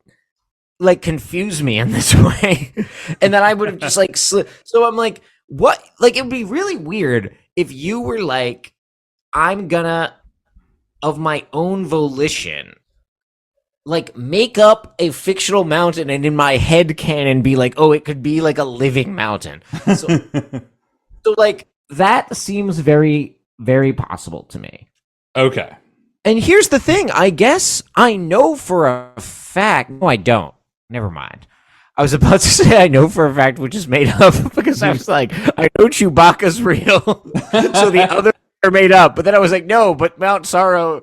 Speaker 2: like, confuse me in this way. And that I would have just, like, so I'm like, what? Like, it would be really weird if you were like, I'm gonna, of my own volition, like, make up a fictional mountain and in my head canon be like, oh, it could be like a living mountain. So like, that seems very, very possible to me.
Speaker 1: Okay.
Speaker 2: And here's the thing. I guess I know for a fact. No, I don't. Never mind. I was about to say I know for a fact, which is made up, because I was like, I know Chewbacca's real. So the other are made up. But then I was like, no, but Mount Sorrow,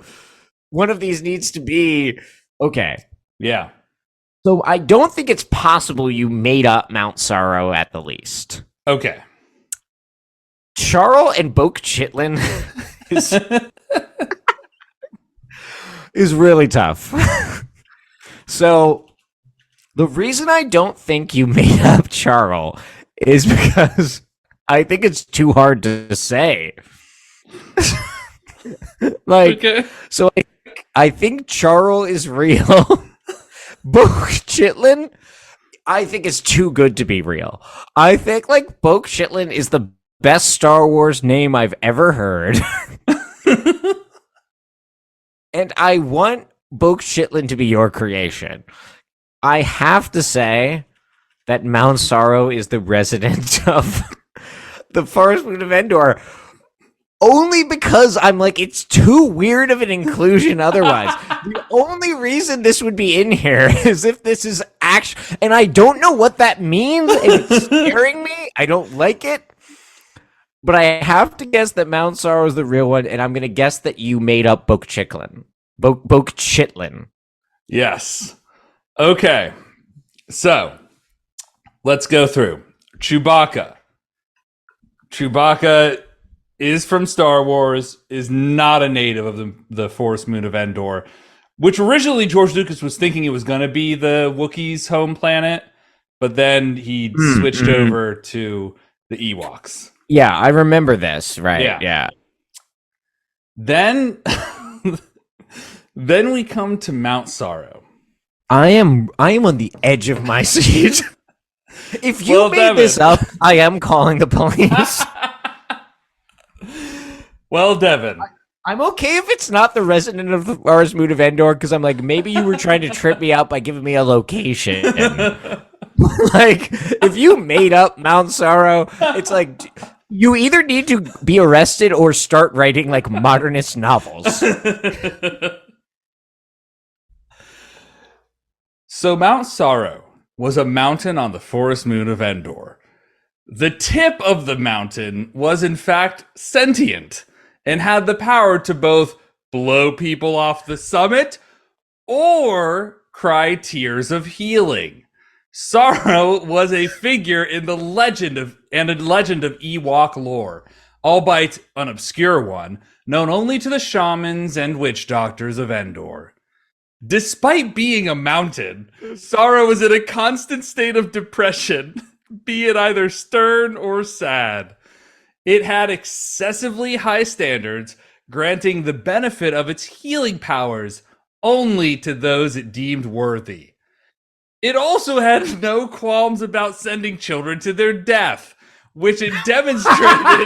Speaker 2: one of these needs to be okay.
Speaker 1: Yeah.
Speaker 2: So I don't think it's possible you made up Mount Sorrow at the least.
Speaker 1: Okay.
Speaker 2: Charl and Boke Chitlin is, is really tough. So the reason I don't think you made up Charl is because I think it's too hard to say. Like,
Speaker 1: Okay.
Speaker 2: so I think Charl is real. Boke Chitlin, I think is too good to be real. I think like Boke Chitlin is the best Star Wars name I've ever heard. And I want Boke Chitlin to be your creation. I have to say that Mount Sorrow is the resident of the Forest Moon of Endor. Only because I'm like, it's too weird of an inclusion otherwise. The only reason this would be in here is if this is actually, and I don't know what that means, and it's scaring me. I don't like it. But I have to guess that Mount Sorrow is the real one, and I'm going to guess that you made up Boke Chitlin. Boke Chitlin.
Speaker 1: Yes. Okay. So let's go through. Chewbacca. Chewbacca is from Star Wars, is not a native of the Forest Moon of Endor, which originally George Lucas was thinking it was going to be the Wookiees' home planet, but then he switched over to the Ewoks.
Speaker 2: Yeah, I remember this, right? Yeah.
Speaker 1: Then then we come to Mount Sorrow.
Speaker 2: I am on the edge of my seat. If you made
Speaker 1: Devin.
Speaker 2: this up, I am calling the police.
Speaker 1: Well, Devin.
Speaker 2: I'm okay if it's not the resident of the Forest Moon of Endor, because I'm like, maybe you were trying to trip me out by giving me a location. Like, if you made up Mount Sorrow, it's like, you either need to be arrested or start writing, like, modernist novels.
Speaker 1: So Mount Sorrow was a mountain on the Forest Moon of Endor. The tip of the mountain was in fact sentient and had the power to both blow people off the summit or cry tears of healing. Sorrow was a figure in the legend of Ewok lore, albeit an obscure one, known only to the shamans and witch doctors of Endor. Despite being a mountain, Sorrow was in a constant state of depression, be it either stern or sad. It had excessively high standards, granting the benefit of its healing powers only to those it deemed worthy. It also had no qualms about sending children to their death, which it demonstrated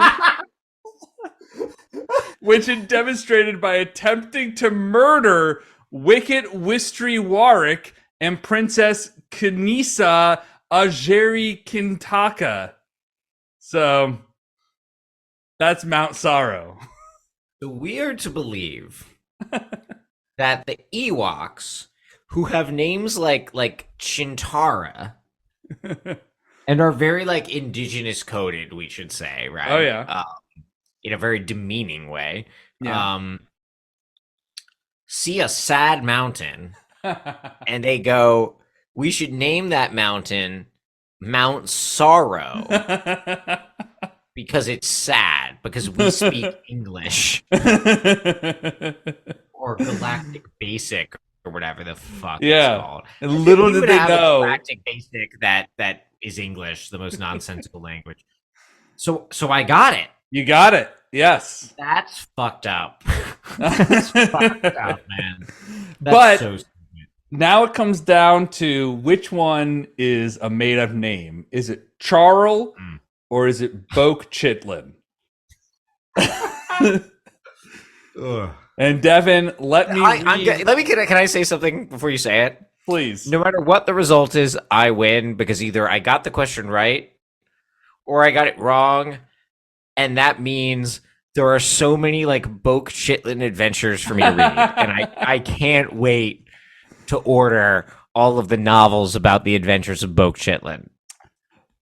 Speaker 1: by attempting to murder Wicket Wistry Warwick and Princess Kanisa Ajeri Kintaka. So that's Mount Sorrow.
Speaker 2: We are to believe that the Ewoks, who have names like Chintara, and are very like indigenous coded, we should say, right?
Speaker 1: Oh yeah,
Speaker 2: in a very demeaning way.
Speaker 1: yeah.
Speaker 2: See a sad mountain, and they go, "We should name that mountain Mount Sorrow." Because it's sad, because we speak English. Or Galactic Basic, or whatever the fuck it's called.
Speaker 1: And little did they know.
Speaker 2: Galactic Basic that is English, the most nonsensical language. So I got it.
Speaker 1: You got it. Yes.
Speaker 2: That's fucked up. That's fucked up, man.
Speaker 1: That's so stupid. Now it comes down to which one is a made-up name. Is it Charl or is it Boke Chitlin? And Devin,
Speaker 2: can I say something before you say it?
Speaker 1: Please.
Speaker 2: No matter what the result is, I win because either I got the question right or I got it wrong, and that means there are so many like Boke Chitlin adventures for me to read, and I can't wait to order all of the novels about the adventures of Boke Chitlin.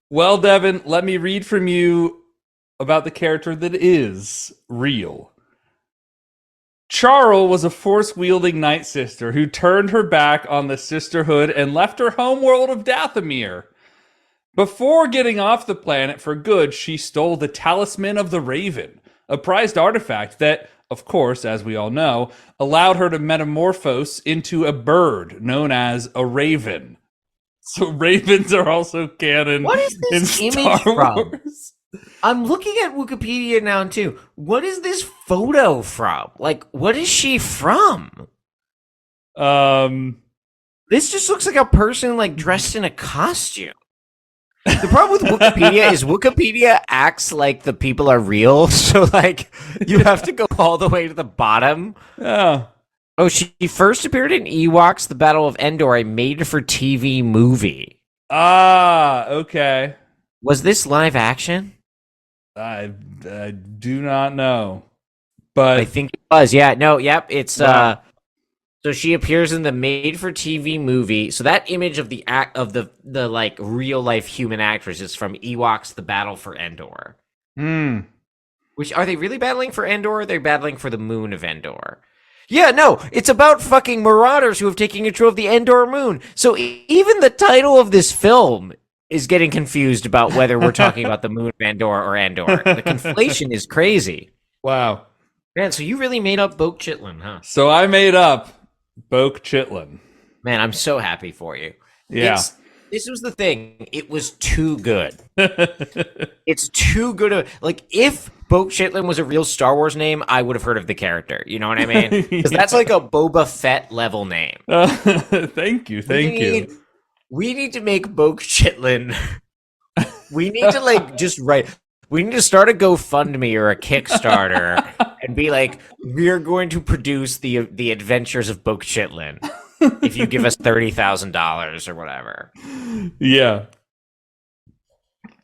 Speaker 1: Well, Devin, let me read from you about the character that is real. Charl was a force-wielding Night Sister who turned her back on the sisterhood and left her homeworld of Dathomir. Before getting off the planet for good, she stole the Talisman of the Raven, a prized artifact that, of course, as we all know, allowed her to metamorphose into a bird known as a raven. So ravens are also canon
Speaker 2: What is
Speaker 1: in
Speaker 2: this
Speaker 1: Star
Speaker 2: image from?
Speaker 1: Wars.
Speaker 2: I'm looking at Wikipedia now too. What is this photo from? Like, what is she from?
Speaker 1: Um,
Speaker 2: This just looks like a person like dressed in a costume. The problem with Wikipedia is Wikipedia acts like the people are real, so like you have to go all the way to the bottom.
Speaker 1: yeah.
Speaker 2: Oh, she first appeared in Ewoks: The Battle of Endor, a made-for-TV movie.
Speaker 1: Ah, okay.
Speaker 2: Was this live action?
Speaker 1: I do not know,
Speaker 2: I
Speaker 1: but
Speaker 2: think it was. Yeah, no, yep. It's
Speaker 1: wow.
Speaker 2: So she appears in the made-for-TV movie. So that image of the act of the like real-life human actress is from Ewoks: The Battle for Endor.
Speaker 1: Hmm.
Speaker 2: Which are they really battling for Endor? Or are they battling for the moon of Endor? Yeah, no, it's about fucking marauders who have taken control of the Endor moon. So even the title of this film is getting confused about whether we're talking about the moon of Endor or Endor. The conflation is crazy.
Speaker 1: Wow.
Speaker 2: Man, so you really made up Bo Chitlin, huh?
Speaker 1: So I made up Boke Chitlin.
Speaker 2: Man, I'm so happy for you.
Speaker 1: Yeah.
Speaker 2: This was the thing. It was too good. It's too good. Like, if Bo Chitlin was a real Star Wars name, I would have heard of the character. You know what I mean? Because that's like a Boba Fett level name.
Speaker 1: Thank you. Thank you.
Speaker 2: We need to make Bo Chitlin. We need to like just write. We need to start a GoFundMe or a Kickstarter and be like, we're going to produce the adventures of Bo Chitlin if you give us $30,000 or whatever.
Speaker 1: Yeah.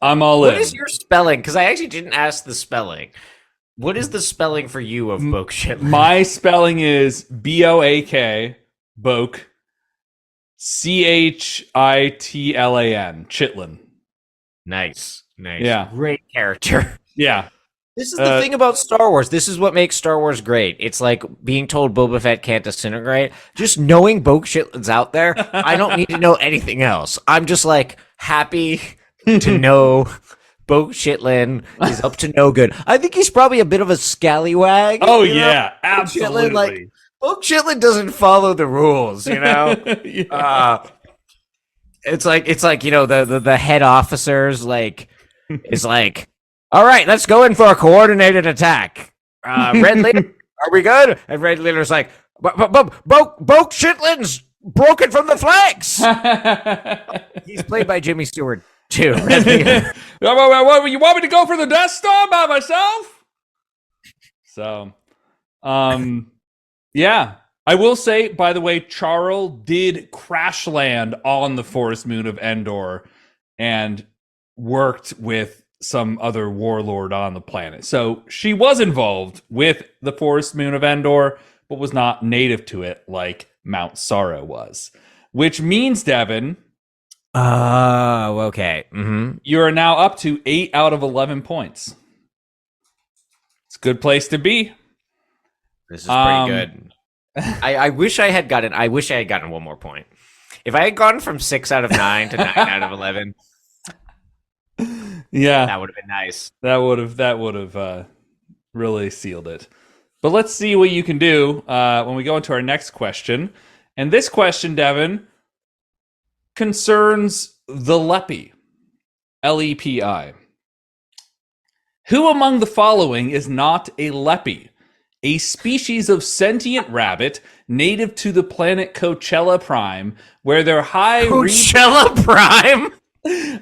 Speaker 1: I'm all in.
Speaker 2: What is your spelling? Because I actually didn't ask the spelling. What is the spelling for you of Boke Chitlin?
Speaker 1: My spelling is Boak, Boke, Chitlan, Chitlin.
Speaker 2: Nice.
Speaker 1: Yeah.
Speaker 2: Great character.
Speaker 1: Yeah.
Speaker 2: This is the thing about Star Wars. This is what makes Star Wars great. It's like being told Boba Fett can't disintegrate. Just knowing Boke Chitlin's out there, I don't need to know anything else. I'm just like happy to know Boke Chitlin is up to no good. I think he's probably a bit of a scallywag.
Speaker 1: Oh yeah, absolutely.
Speaker 2: Like Boke Chitlin doesn't follow the rules, you know.
Speaker 1: Yeah.
Speaker 2: It's like you know the head officers like is like, all right, let's go in for a coordinated attack. Red Leader, are we good? And Red Leader's like, Boke Chitlin's broken from the flanks. He's played by Jimmy Stewart too.
Speaker 1: What, you want me to go for the Death Star by myself? So, yeah. I will say, by the way, Charl did crash land on the forest moon of Endor and worked with some other warlord on the planet. So she was involved with the forest moon of Endor, but was not native to it like Mount Sorrow was. Which means, Devin,
Speaker 2: Oh, okay. Mm-hmm.
Speaker 1: you are now up to 8 out of 11 points. It's a good place to be.
Speaker 2: This is pretty good. I wish I had gotten. I wish I had gotten one more point. If I had gone from 6 out of 9 to 9 out of 11,
Speaker 1: yeah,
Speaker 2: that would have been nice.
Speaker 1: That would have really sealed it. But let's see what you can do when we go into our next question. And this question, Devin, concerns the Lepi. Lepi. Who among the following is not a Lepi? A species of sentient rabbit native to the planet Coachella Prime, where their high...
Speaker 2: Coachella Prime?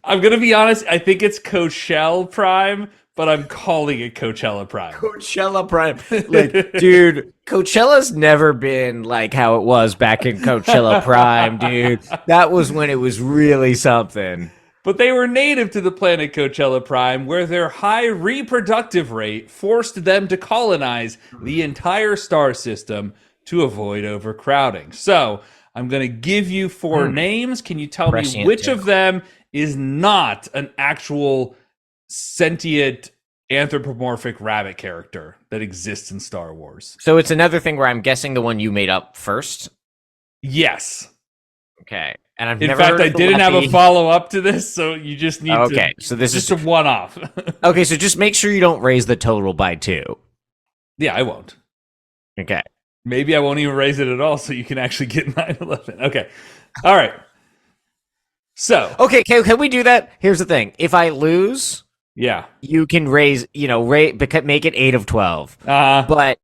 Speaker 1: I'm going to be honest, I think it's Coachella Prime, but I'm calling it Coachella Prime.
Speaker 2: Coachella Prime. Like, dude, Coachella's never been like how it was back in Coachella Prime, dude. That was when it was really something.
Speaker 1: But they were native to the planet Coachella Prime, where their high reproductive rate forced them to colonize the entire star system to avoid overcrowding. So, I'm going to give you 4 names. Can you tell me which of them is not an actual sentient anthropomorphic rabbit character that exists in Star Wars?
Speaker 2: So it's another thing where I'm guessing the one you made up first?
Speaker 1: Yes.
Speaker 2: Okay. and I've
Speaker 1: In
Speaker 2: never
Speaker 1: fact,
Speaker 2: heard
Speaker 1: I
Speaker 2: of the
Speaker 1: didn't have a
Speaker 2: Leppy.
Speaker 1: follow-up to this, so you just need
Speaker 2: Okay, so this
Speaker 1: just
Speaker 2: is
Speaker 1: a one-off.
Speaker 2: okay. So just make sure you don't raise the total by 2.
Speaker 1: Yeah, I won't.
Speaker 2: Okay.
Speaker 1: Maybe I won't even raise it at all, so you can actually get 9/11. Okay. All right. So,
Speaker 2: Okay, can we do that? Here's the thing: if I lose,
Speaker 1: yeah.
Speaker 2: you can raise, make it 8 of 12.
Speaker 1: Uh,
Speaker 2: But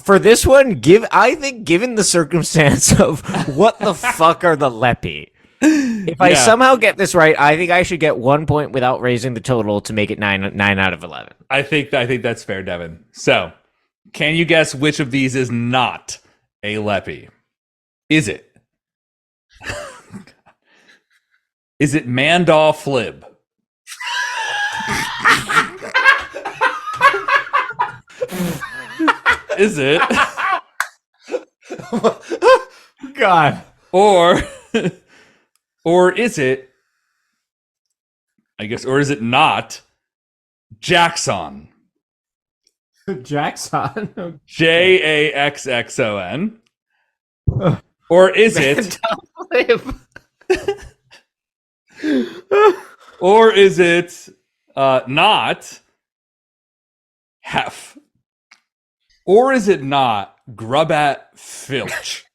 Speaker 2: for this one, I think given the circumstance of what the fuck are the Leppy, if I
Speaker 1: yeah.
Speaker 2: somehow get this right, I think I should get 1 point without raising the total to make it 9 out of 11.
Speaker 1: I think that's fair, Devin. So, can you guess which of these is not a Leppy? Is it? Is it Mandaw Flib? Is it?
Speaker 2: God.
Speaker 1: Or is it, I guess, or is it not Jackson?
Speaker 2: Jackson.
Speaker 1: Jaxxon? Or is it not Hef? Or is it not Grubat Filch?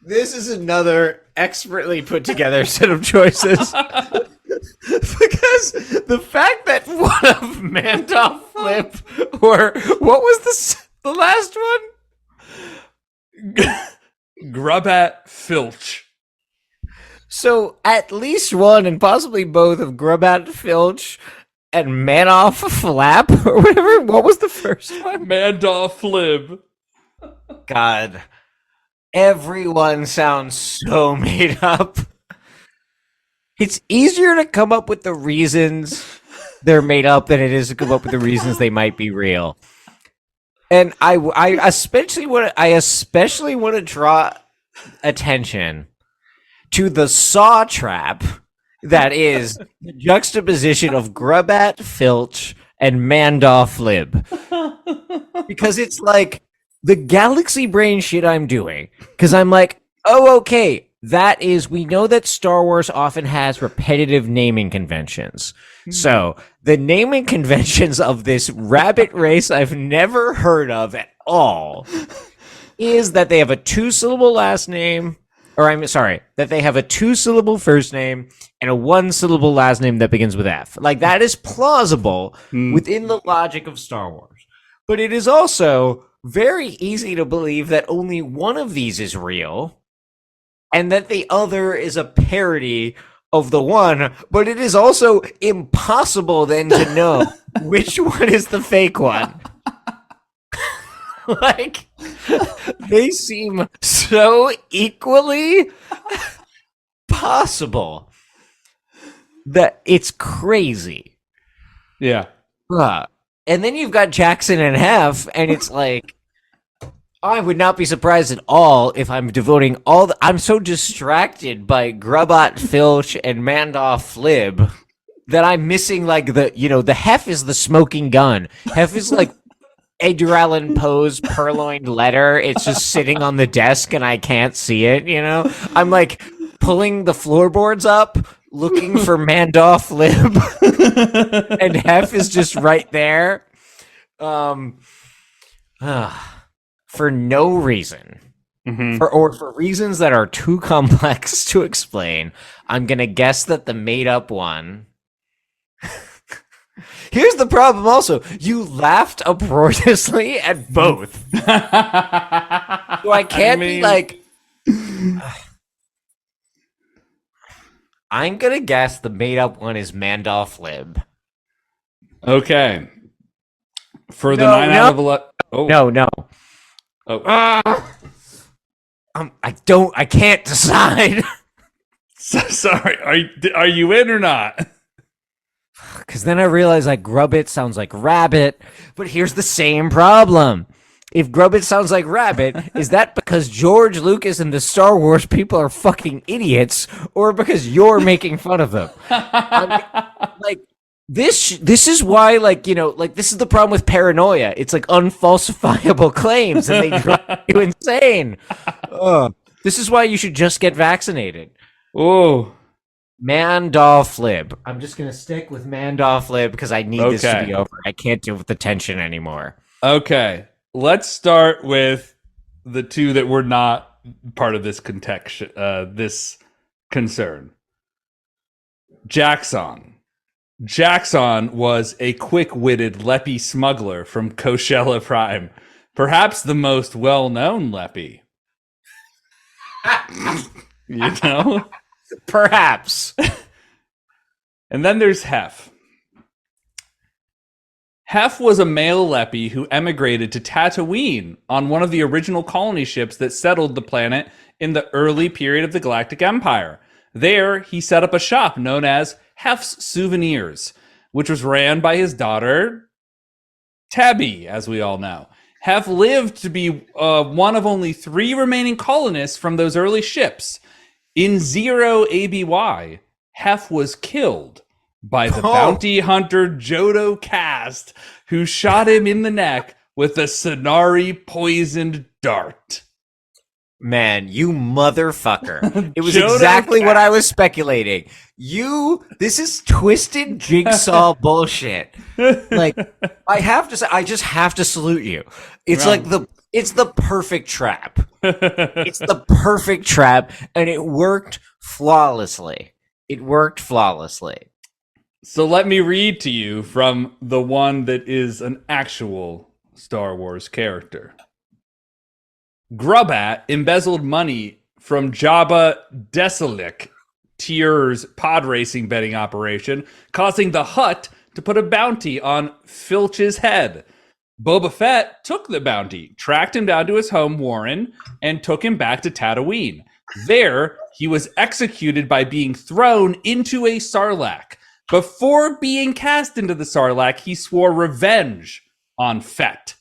Speaker 2: This is another expertly put together set of choices. Because the fact that one of Mandoff Flip, or what was the last one?
Speaker 1: Grubat Filch.
Speaker 2: So at least one and possibly both of Grubat Filch and Manoff Flap or whatever. What was the first one?
Speaker 1: Mandaw Flib.
Speaker 2: God. Everyone sounds so made up. It's easier to come up with the reasons they're made up than it is to come up with the reasons they might be real. And I especially want to draw attention to the saw trap that is the juxtaposition of Grubat Filch and Mandaw Flib. Because it's like the galaxy brain shit I'm doing. Because I'm like, oh, okay, we know that Star Wars often has repetitive naming conventions. So the naming conventions of this rabbit race I've never heard of at all is that they have a 2-syllable last name, or I'm sorry, that they have a 2-syllable first name and a 1-syllable last name that begins with F. Like, that is plausible within the logic of Star Wars. But it is also very easy to believe that only one of these is real and that the other is a parody of the one, but it is also impossible then to know which one is the fake one. Like, they seem so equally possible that it's crathe
Speaker 1: Yeah.
Speaker 2: And then you've got Jackson and Hef, and it's like, I would not be surprised at all if I'm devoting I'm so distracted by Grubat Filch and Mandoff Flib that I'm missing, like, the Hef is the smoking gun. Hef is like Edgar Allan Poe's purloined letter. It's just sitting on the desk and I can't see it, I'm like pulling the floorboards up, looking for Mandoff Flib, and Hef is just right there. For no reason, for reasons that are too complex to explain, I'm gonna guess that the made-up one. Here's the problem. Also, you laughed uproariously at both, so I can't be like. I'm gonna guess the made-up one is Mandoff Lib.
Speaker 1: Okay. For the 9 out of 11. Oh.
Speaker 2: No.
Speaker 1: Oh.
Speaker 2: I can't decide.
Speaker 1: So, sorry. Are you in or not?
Speaker 2: Because then I realize like Grubbit sounds like rabbit, but here's the same problem. If Grubbit sounds like rabbit, is that because George Lucas and the Star Wars people are fucking idiots, or because you're making fun of them? Like, This is why, like, like this is the problem with paranoia. It's like unfalsifiable claims, and they drive you insane. Ugh. This is why you should just get vaccinated.
Speaker 1: Oh,
Speaker 2: Mandol Flib. I'm just gonna stick with Mandol Flib because I need this to
Speaker 1: okay.
Speaker 2: be over. I can't deal with the tension anymore.
Speaker 1: Okay. Let's start with the two that were not part of this context, this concern. Jackson. Jackson was a quick-witted Leppy smuggler from Coachella Prime, perhaps the most well-known Leppy. You know?
Speaker 2: Perhaps.
Speaker 1: And then there's Hef. Hef was a male Leppy who emigrated to Tatooine on one of the original colony ships that settled the planet in the early period of the Galactic Empire. There, he set up a shop known as Hef's Souvenirs, which was ran by his daughter, Tabby, as we all know. Hef lived to be one of only 3 remaining colonists from those early ships. In 0 ABY, Hef was killed by the bounty hunter Jodo Cast, who shot him in the neck with a Sonari poisoned dart.
Speaker 2: Man, you motherfucker. It was
Speaker 1: Jodo
Speaker 2: exactly
Speaker 1: Cast.
Speaker 2: what I was speculating. This is twisted jigsaw bullshit. Like, I have to say, I just have to salute you. It's like it's the perfect trap. It's the perfect trap, and it worked flawlessly.
Speaker 1: So let me read to you from the one that is an actual Star Wars character. Grubat embezzled money from Jabba Desalik, Tyr's pod racing betting operation, causing the Hutt to put a bounty on Filch's head. Boba Fett took the bounty, tracked him down to his home, Warren, and took him back to Tatooine. There, he was executed by being thrown into a Sarlacc. Before being cast into the Sarlacc, he swore revenge on Fett.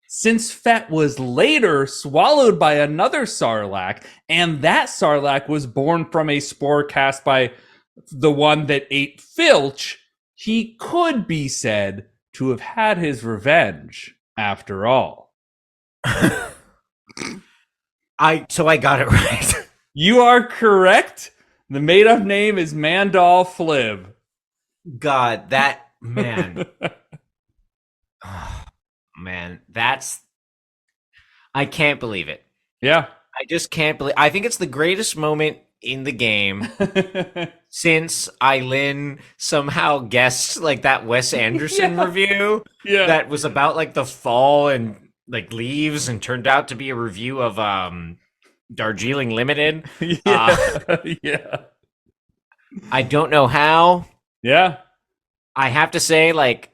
Speaker 1: Since Fett was later swallowed by another Sarlacc, and that Sarlacc was born from a spore cast by the one that ate Filch, he could be said to have had his revenge after all.
Speaker 2: So I got it right.
Speaker 1: You are correct. The made-up name is Mandal Flib.
Speaker 2: God, that man. Man, I can't believe it.
Speaker 1: Yeah.
Speaker 2: I just can't believe. I think it's the greatest moment in the game since Eileen somehow guessed like that Wes Anderson review that was about like the fall and like leaves and turned out to be a review of Darjeeling Limited.
Speaker 1: Yeah.
Speaker 2: I don't know how.
Speaker 1: Yeah.
Speaker 2: I have to say, like,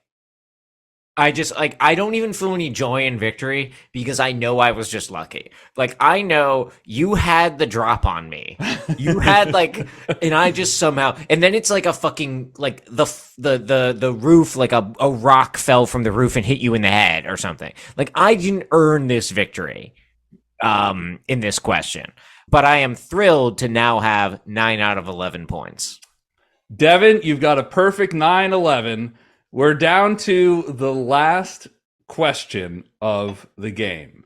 Speaker 2: I just like I don't even feel any joy in victory because I know I was just lucky. Like I know you had the drop on me. You had like and I just somehow and then it's like a fucking like the roof like a rock fell from the roof and hit you in the head or something. Like I didn't earn this victory in this question. But I am thrilled to now have 9 out of 11 points.
Speaker 1: Devin, you've got a perfect 9-11. We're down to the last question of the game.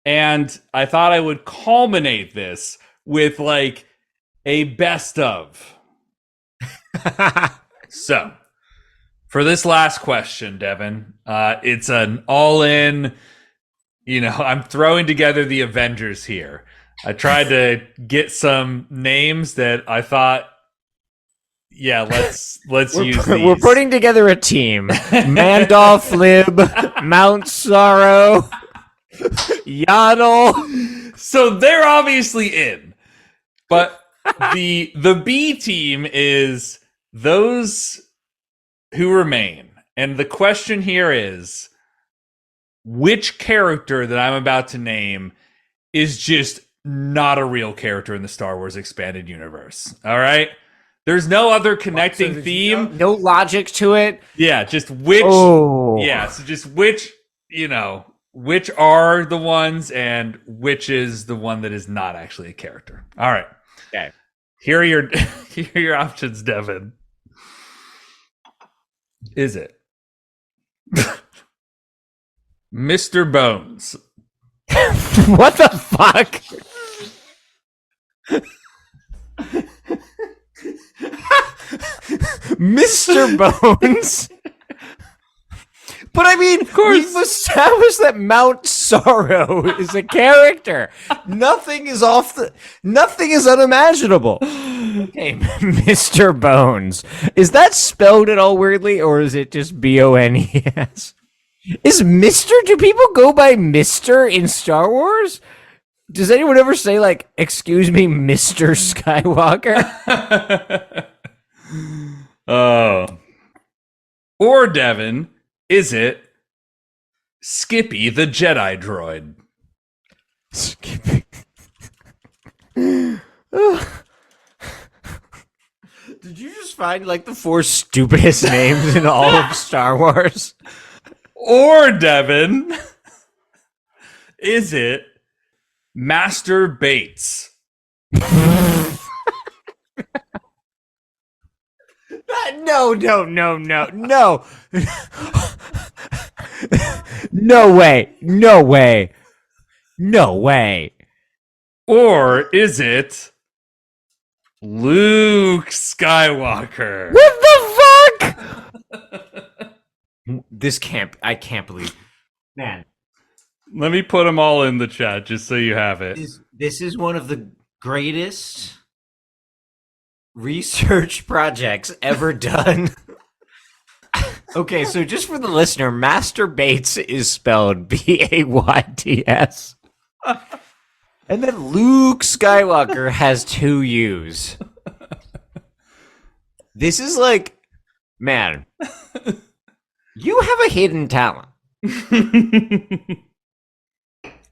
Speaker 1: And I thought I would culminate this with like a best of. So, for this last question, Devin, it's an all-in, I'm throwing together the Avengers here. I tried to get some names that I thought let's use these.
Speaker 2: We're putting together a team. Mandal Flib, Mount Sorrow, Yaddle.
Speaker 1: So they're obviously in. But the B team is those who remain. And the question here is, which character that I'm about to name is just not a real character in the Star Wars expanded universe? All right? There's no other connecting theme.
Speaker 2: No logic to it.
Speaker 1: Yeah, just which.
Speaker 2: Oh.
Speaker 1: Yeah, so just which are the ones and which is the one that is not actually a character. All right.
Speaker 2: Okay.
Speaker 1: Here are your options, Devin. Is it Mr. Bones?
Speaker 2: What the fuck? Mr. Bones? But I mean,
Speaker 1: Of course.
Speaker 2: we've established that Mount Sorrow is a character. Nothing is unimaginable. Okay, Mr. Bones. Is that spelled at all weirdly, or is it just Bones? Is Mr. Do people go by Mr. in Star Wars? Does anyone ever say, like, excuse me, Mr. Skywalker?
Speaker 1: Oh. Or, Devin, is it Skippy the Jedi droid?
Speaker 2: Skippy. Did you just find, like, the 4 stupidest names in all of Star Wars?
Speaker 1: Or, Devin, is it Master Bates?
Speaker 2: No. No way.
Speaker 1: Or is it Luke Skywalker?
Speaker 2: What the fuck? I can't believe. Man,
Speaker 1: Let me put them all in the chat just so you have it.
Speaker 2: this is one of the greatest research projects ever done. Okay, so just for the listener, Master Bates is spelled Bayts. And then Luke Skywalker has 2 U's. This is like, man, you have a hidden talent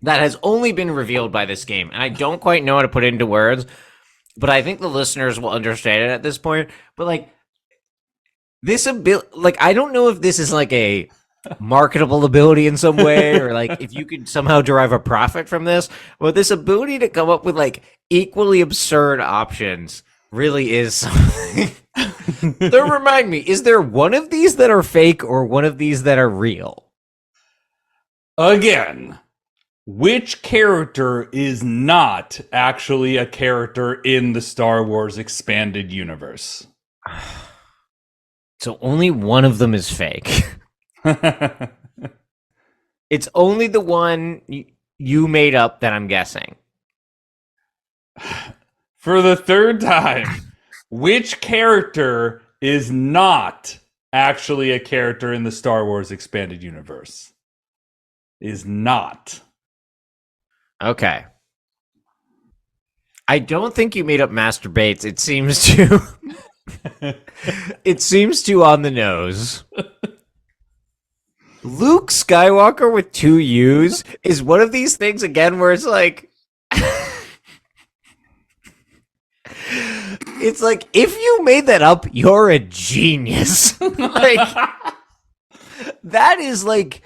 Speaker 2: that has only been revealed by this game. And I don't quite know how to put it into words, but I think the listeners will understand it at this point. But like, this ability, like, I don't know if this is like a marketable ability in some way, or like if you could somehow derive a profit from this. But this ability to come up with like equally absurd options really is something. So remind me, is there one of these that are fake or one of these that are real?
Speaker 1: Again, which character is not actually a character in the Star Wars expanded universe?
Speaker 2: So only one of them is fake. It's only the one you made up that I'm guessing.
Speaker 1: For the third time, which character is not actually a character in the Star Wars expanded universe? Is not.
Speaker 2: Okay. I don't think you made up Master Bates. It seems to on the nose. Luke Skywalker with 2 U's is one of these things again where it's like it's like, if you made that up, you're a genius. Like, that is like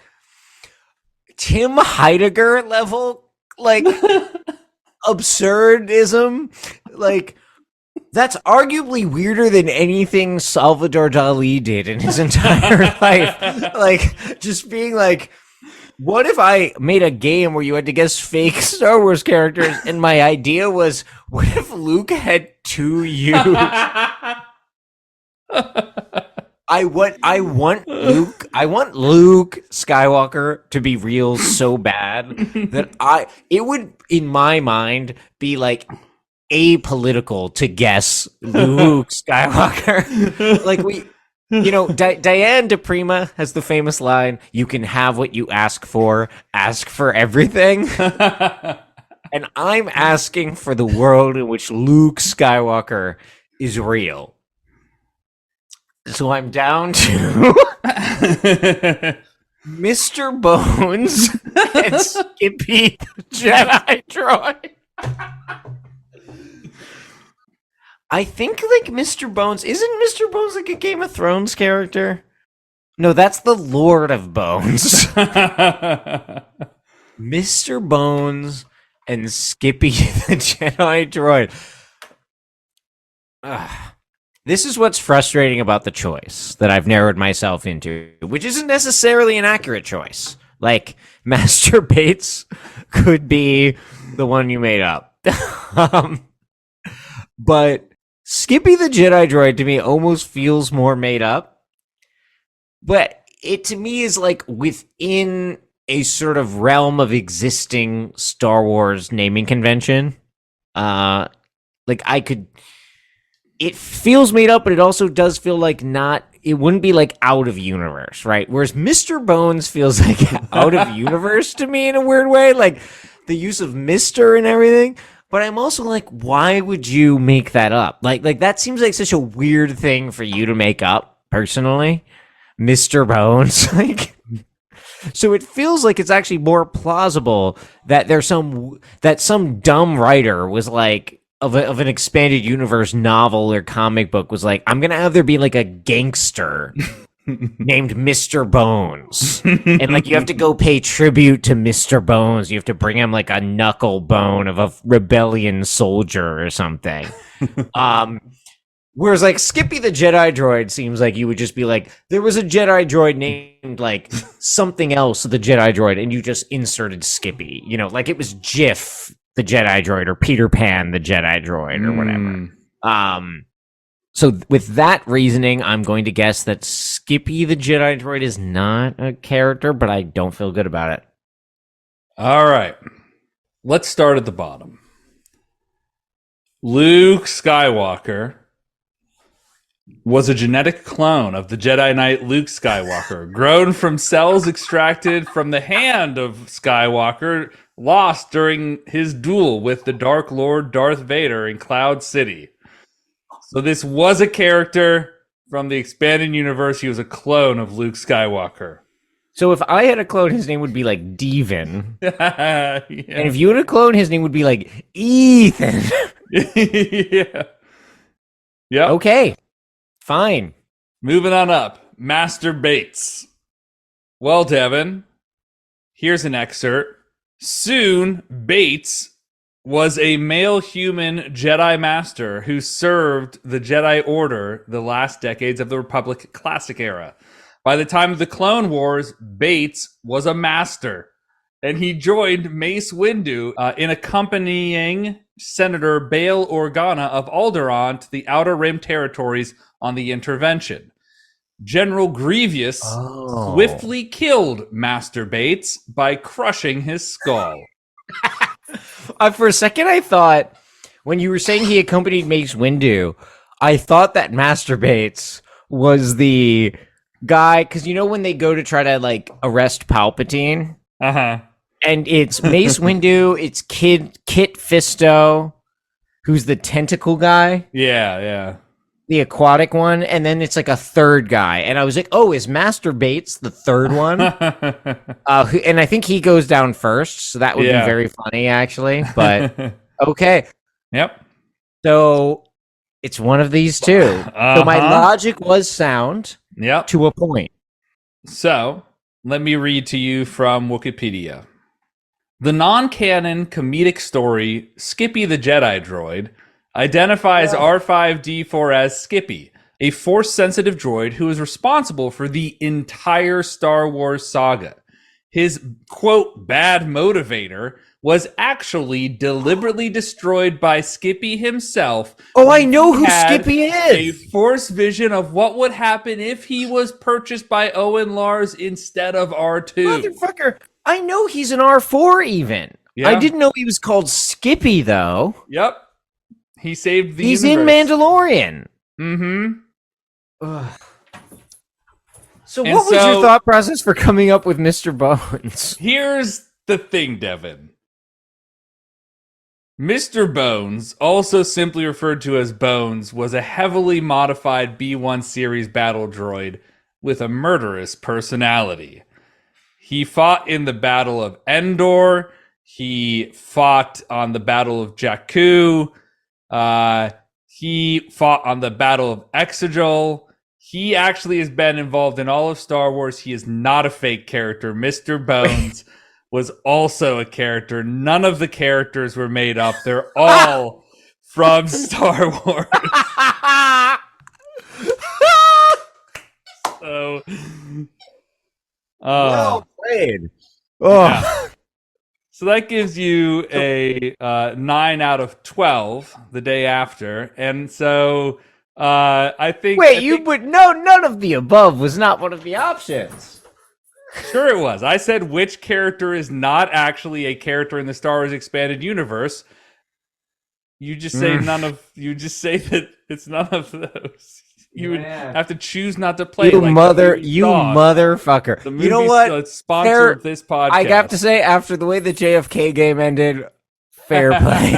Speaker 2: Tim Heidegger level, like, absurdism. Like, that's arguably weirder than anything Salvador Dali did in his entire life. Like, just being like, what if I made a game where you had to guess fake Star Wars characters, and my idea was, what if Luke had 2 U's? I want Luke Skywalker to be real so bad that it would, in my mind, be like apolitical to guess Luke Skywalker. Like, Diane DePrima has the famous line, "You can have what you ask for everything." And I'm asking for the world in which Luke Skywalker is real. So I'm down to Mr. Bones and Skippy the Jedi droid. I think, like, Mr. Bones, isn't Mr. Bones like a Game of Thrones character? No, that's the Lord of Bones. Mr. Bones and Skippy the Jedi droid. This is what's frustrating about the choice that I've narrowed myself into, which isn't necessarily an accurate choice. Like, Master Bates could be the one you made up. um, but Skippy the Jedi droid to me almost feels more made up. But it to me is like within a sort of realm of existing Star Wars naming convention. Like I could, it feels made up, but it also does feel like not. It wouldn't be like out of universe, right? Whereas Mr. Bones feels like out of universe to me in a weird way, like the use of Mister and everything. But I'm also like, why would you make that up? Like that seems like such a weird thing for you to make up, personally. Mr. Bones, like. So it feels like it's actually more plausible that some dumb writer was like of an expanded universe novel or comic book was like, I'm gonna have there be like a gangster named Mr. Bones, and like you have to go pay tribute to Mr. Bones. You have to bring him like a knuckle bone of a rebellion soldier or something. Whereas, like, Skippy the Jedi droid seems like you would just be like, there was a Jedi droid named, like, something else, the Jedi droid, and you just inserted Skippy. You know, like it was Jiff the Jedi droid or Peter Pan the Jedi droid or whatever. So with that reasoning, I'm going to guess that Skippy the Jedi droid is not a character, but I don't feel good about it.
Speaker 1: All right. Let's start at the bottom. Luke Skywalker was a genetic clone of the Jedi Knight Luke Skywalker, grown from cells extracted from the hand of Skywalker, lost during his duel with the Dark Lord Darth Vader in Cloud City. So this was a character from the expanded universe. He was a clone of Luke Skywalker.
Speaker 2: So if I had a clone, his name would be like Devin.
Speaker 1: Yeah.
Speaker 2: And if you had a clone, his name would be like Ethan.
Speaker 1: Yeah. Yep.
Speaker 2: Okay. Fine.
Speaker 1: Moving on up. Master Bates. Well, Devin, here's an excerpt. Soon, Bates was a male human Jedi Master who served the Jedi Order the last decades of the Republic Classic era. By the time of the Clone Wars, Bates was a Master, and he joined Mace Windu in accompanying Senator Bail Organa of Alderaan to the Outer Rim territories on the Intervention. General Grievous swiftly killed Master Bates by crushing his skull.
Speaker 2: For a second, I thought, when you were saying he accompanied Mace Windu, I thought that Master Bates was the guy, because you know when they go to try to, like, arrest Palpatine?
Speaker 1: Uh-huh.
Speaker 2: And it's Mace Windu, it's Kit Fisto, who's the tentacle guy.
Speaker 1: Yeah.
Speaker 2: The aquatic one, and then it's like a third guy. And I was like, oh, is Master Bates the third one? And I think he goes down first, so that would be very funny, actually. But, okay.
Speaker 1: Yep.
Speaker 2: So, it's one of these two. So my logic was sound to a point.
Speaker 1: So, let me read to you from Wikipedia. The non-canon comedic story, Skippy the Jedi Droid, identifies R5-D4 as Skippy, a Force-sensitive droid who is responsible for the entire Star Wars saga. His, quote, bad motivator was actually deliberately destroyed by Skippy himself.
Speaker 2: Oh, I know who Skippy is!
Speaker 1: A Force vision of what would happen if he was purchased by Owen Lars instead of R2.
Speaker 2: Motherfucker, I know he's an R4 even. Yeah. I didn't know he was called Skippy, though.
Speaker 1: Yep. He saved the
Speaker 2: He's
Speaker 1: universe.
Speaker 2: in Mandalorian.
Speaker 1: Mm-hmm.
Speaker 2: So what was your thought process for coming up with Mr. Bones?
Speaker 1: Here's the thing, Devin. Mr. Bones, also simply referred to as Bones, was a heavily modified B-1 series battle droid with a murderous personality. He fought in the Battle of Endor. He fought on the Battle of Jakku. He fought on the Battle of Exegol. He actually has been involved in all of Star Wars. He is not a fake character. Mr. Bones was also a character. None of the characters were made up. They're all from Star Wars. So,
Speaker 2: Well played.
Speaker 1: yeah.
Speaker 2: Oh,
Speaker 1: So that gives you a 9 out of 12 the day after, and so I think
Speaker 2: wait, you would no, none of the above was not one of the options.
Speaker 1: sure it was. I said which character is not actually a character in the Star Wars expanded universe. You just say none of. You just say that it's none of those. You would
Speaker 2: Man.
Speaker 1: have to choose not to play.
Speaker 2: You
Speaker 1: like
Speaker 2: motherfucker.
Speaker 1: the
Speaker 2: You know
Speaker 1: movie
Speaker 2: what?
Speaker 1: sponsor of this podcast.
Speaker 2: I have to say, after the way the JFK game ended, fair play.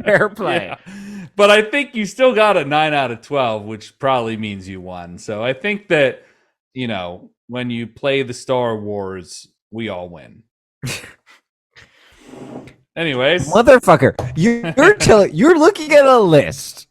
Speaker 2: Fair play.
Speaker 1: Yeah. But I think you still got a 9 out of 12, which probably means you won. So I think that, when you play the Star Wars, we all win. Anyways.
Speaker 2: Motherfucker. You're looking at a list.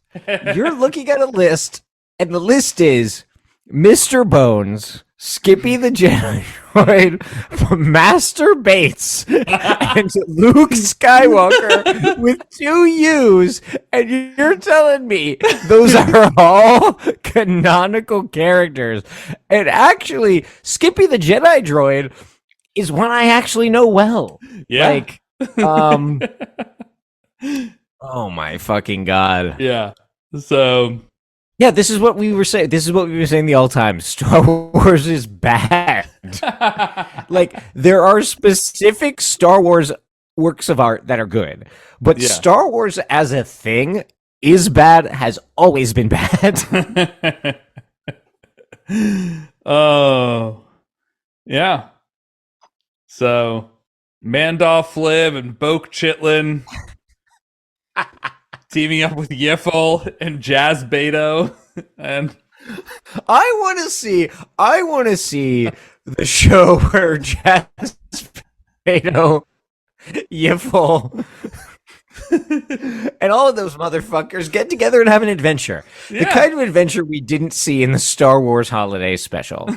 Speaker 2: You're looking at a list, and the list is Mr. Bones, Skippy the Jedi Droid, Master Bates, and Luke Skywalker with 2 U's, and you're telling me those are all canonical characters. And actually, Skippy the Jedi Droid is one I actually know well.
Speaker 1: Yeah.
Speaker 2: Oh my fucking god.
Speaker 1: Yeah. So
Speaker 2: yeah, this is what we were saying. This is what we were saying the all time. Star Wars is bad. Like, there are specific Star Wars works of art that are good, but Star Wars as a thing is bad, has always been bad.
Speaker 1: Oh, yeah. So Mandalf Flib and Boke Chitlin teaming up with Yiffle and Jazz Beto, and
Speaker 2: I want to see the show where Jazz Beto, Yiffle, and all of those motherfuckers get together and have an adventure. The kind of adventure we didn't see in the Star Wars Holiday Special.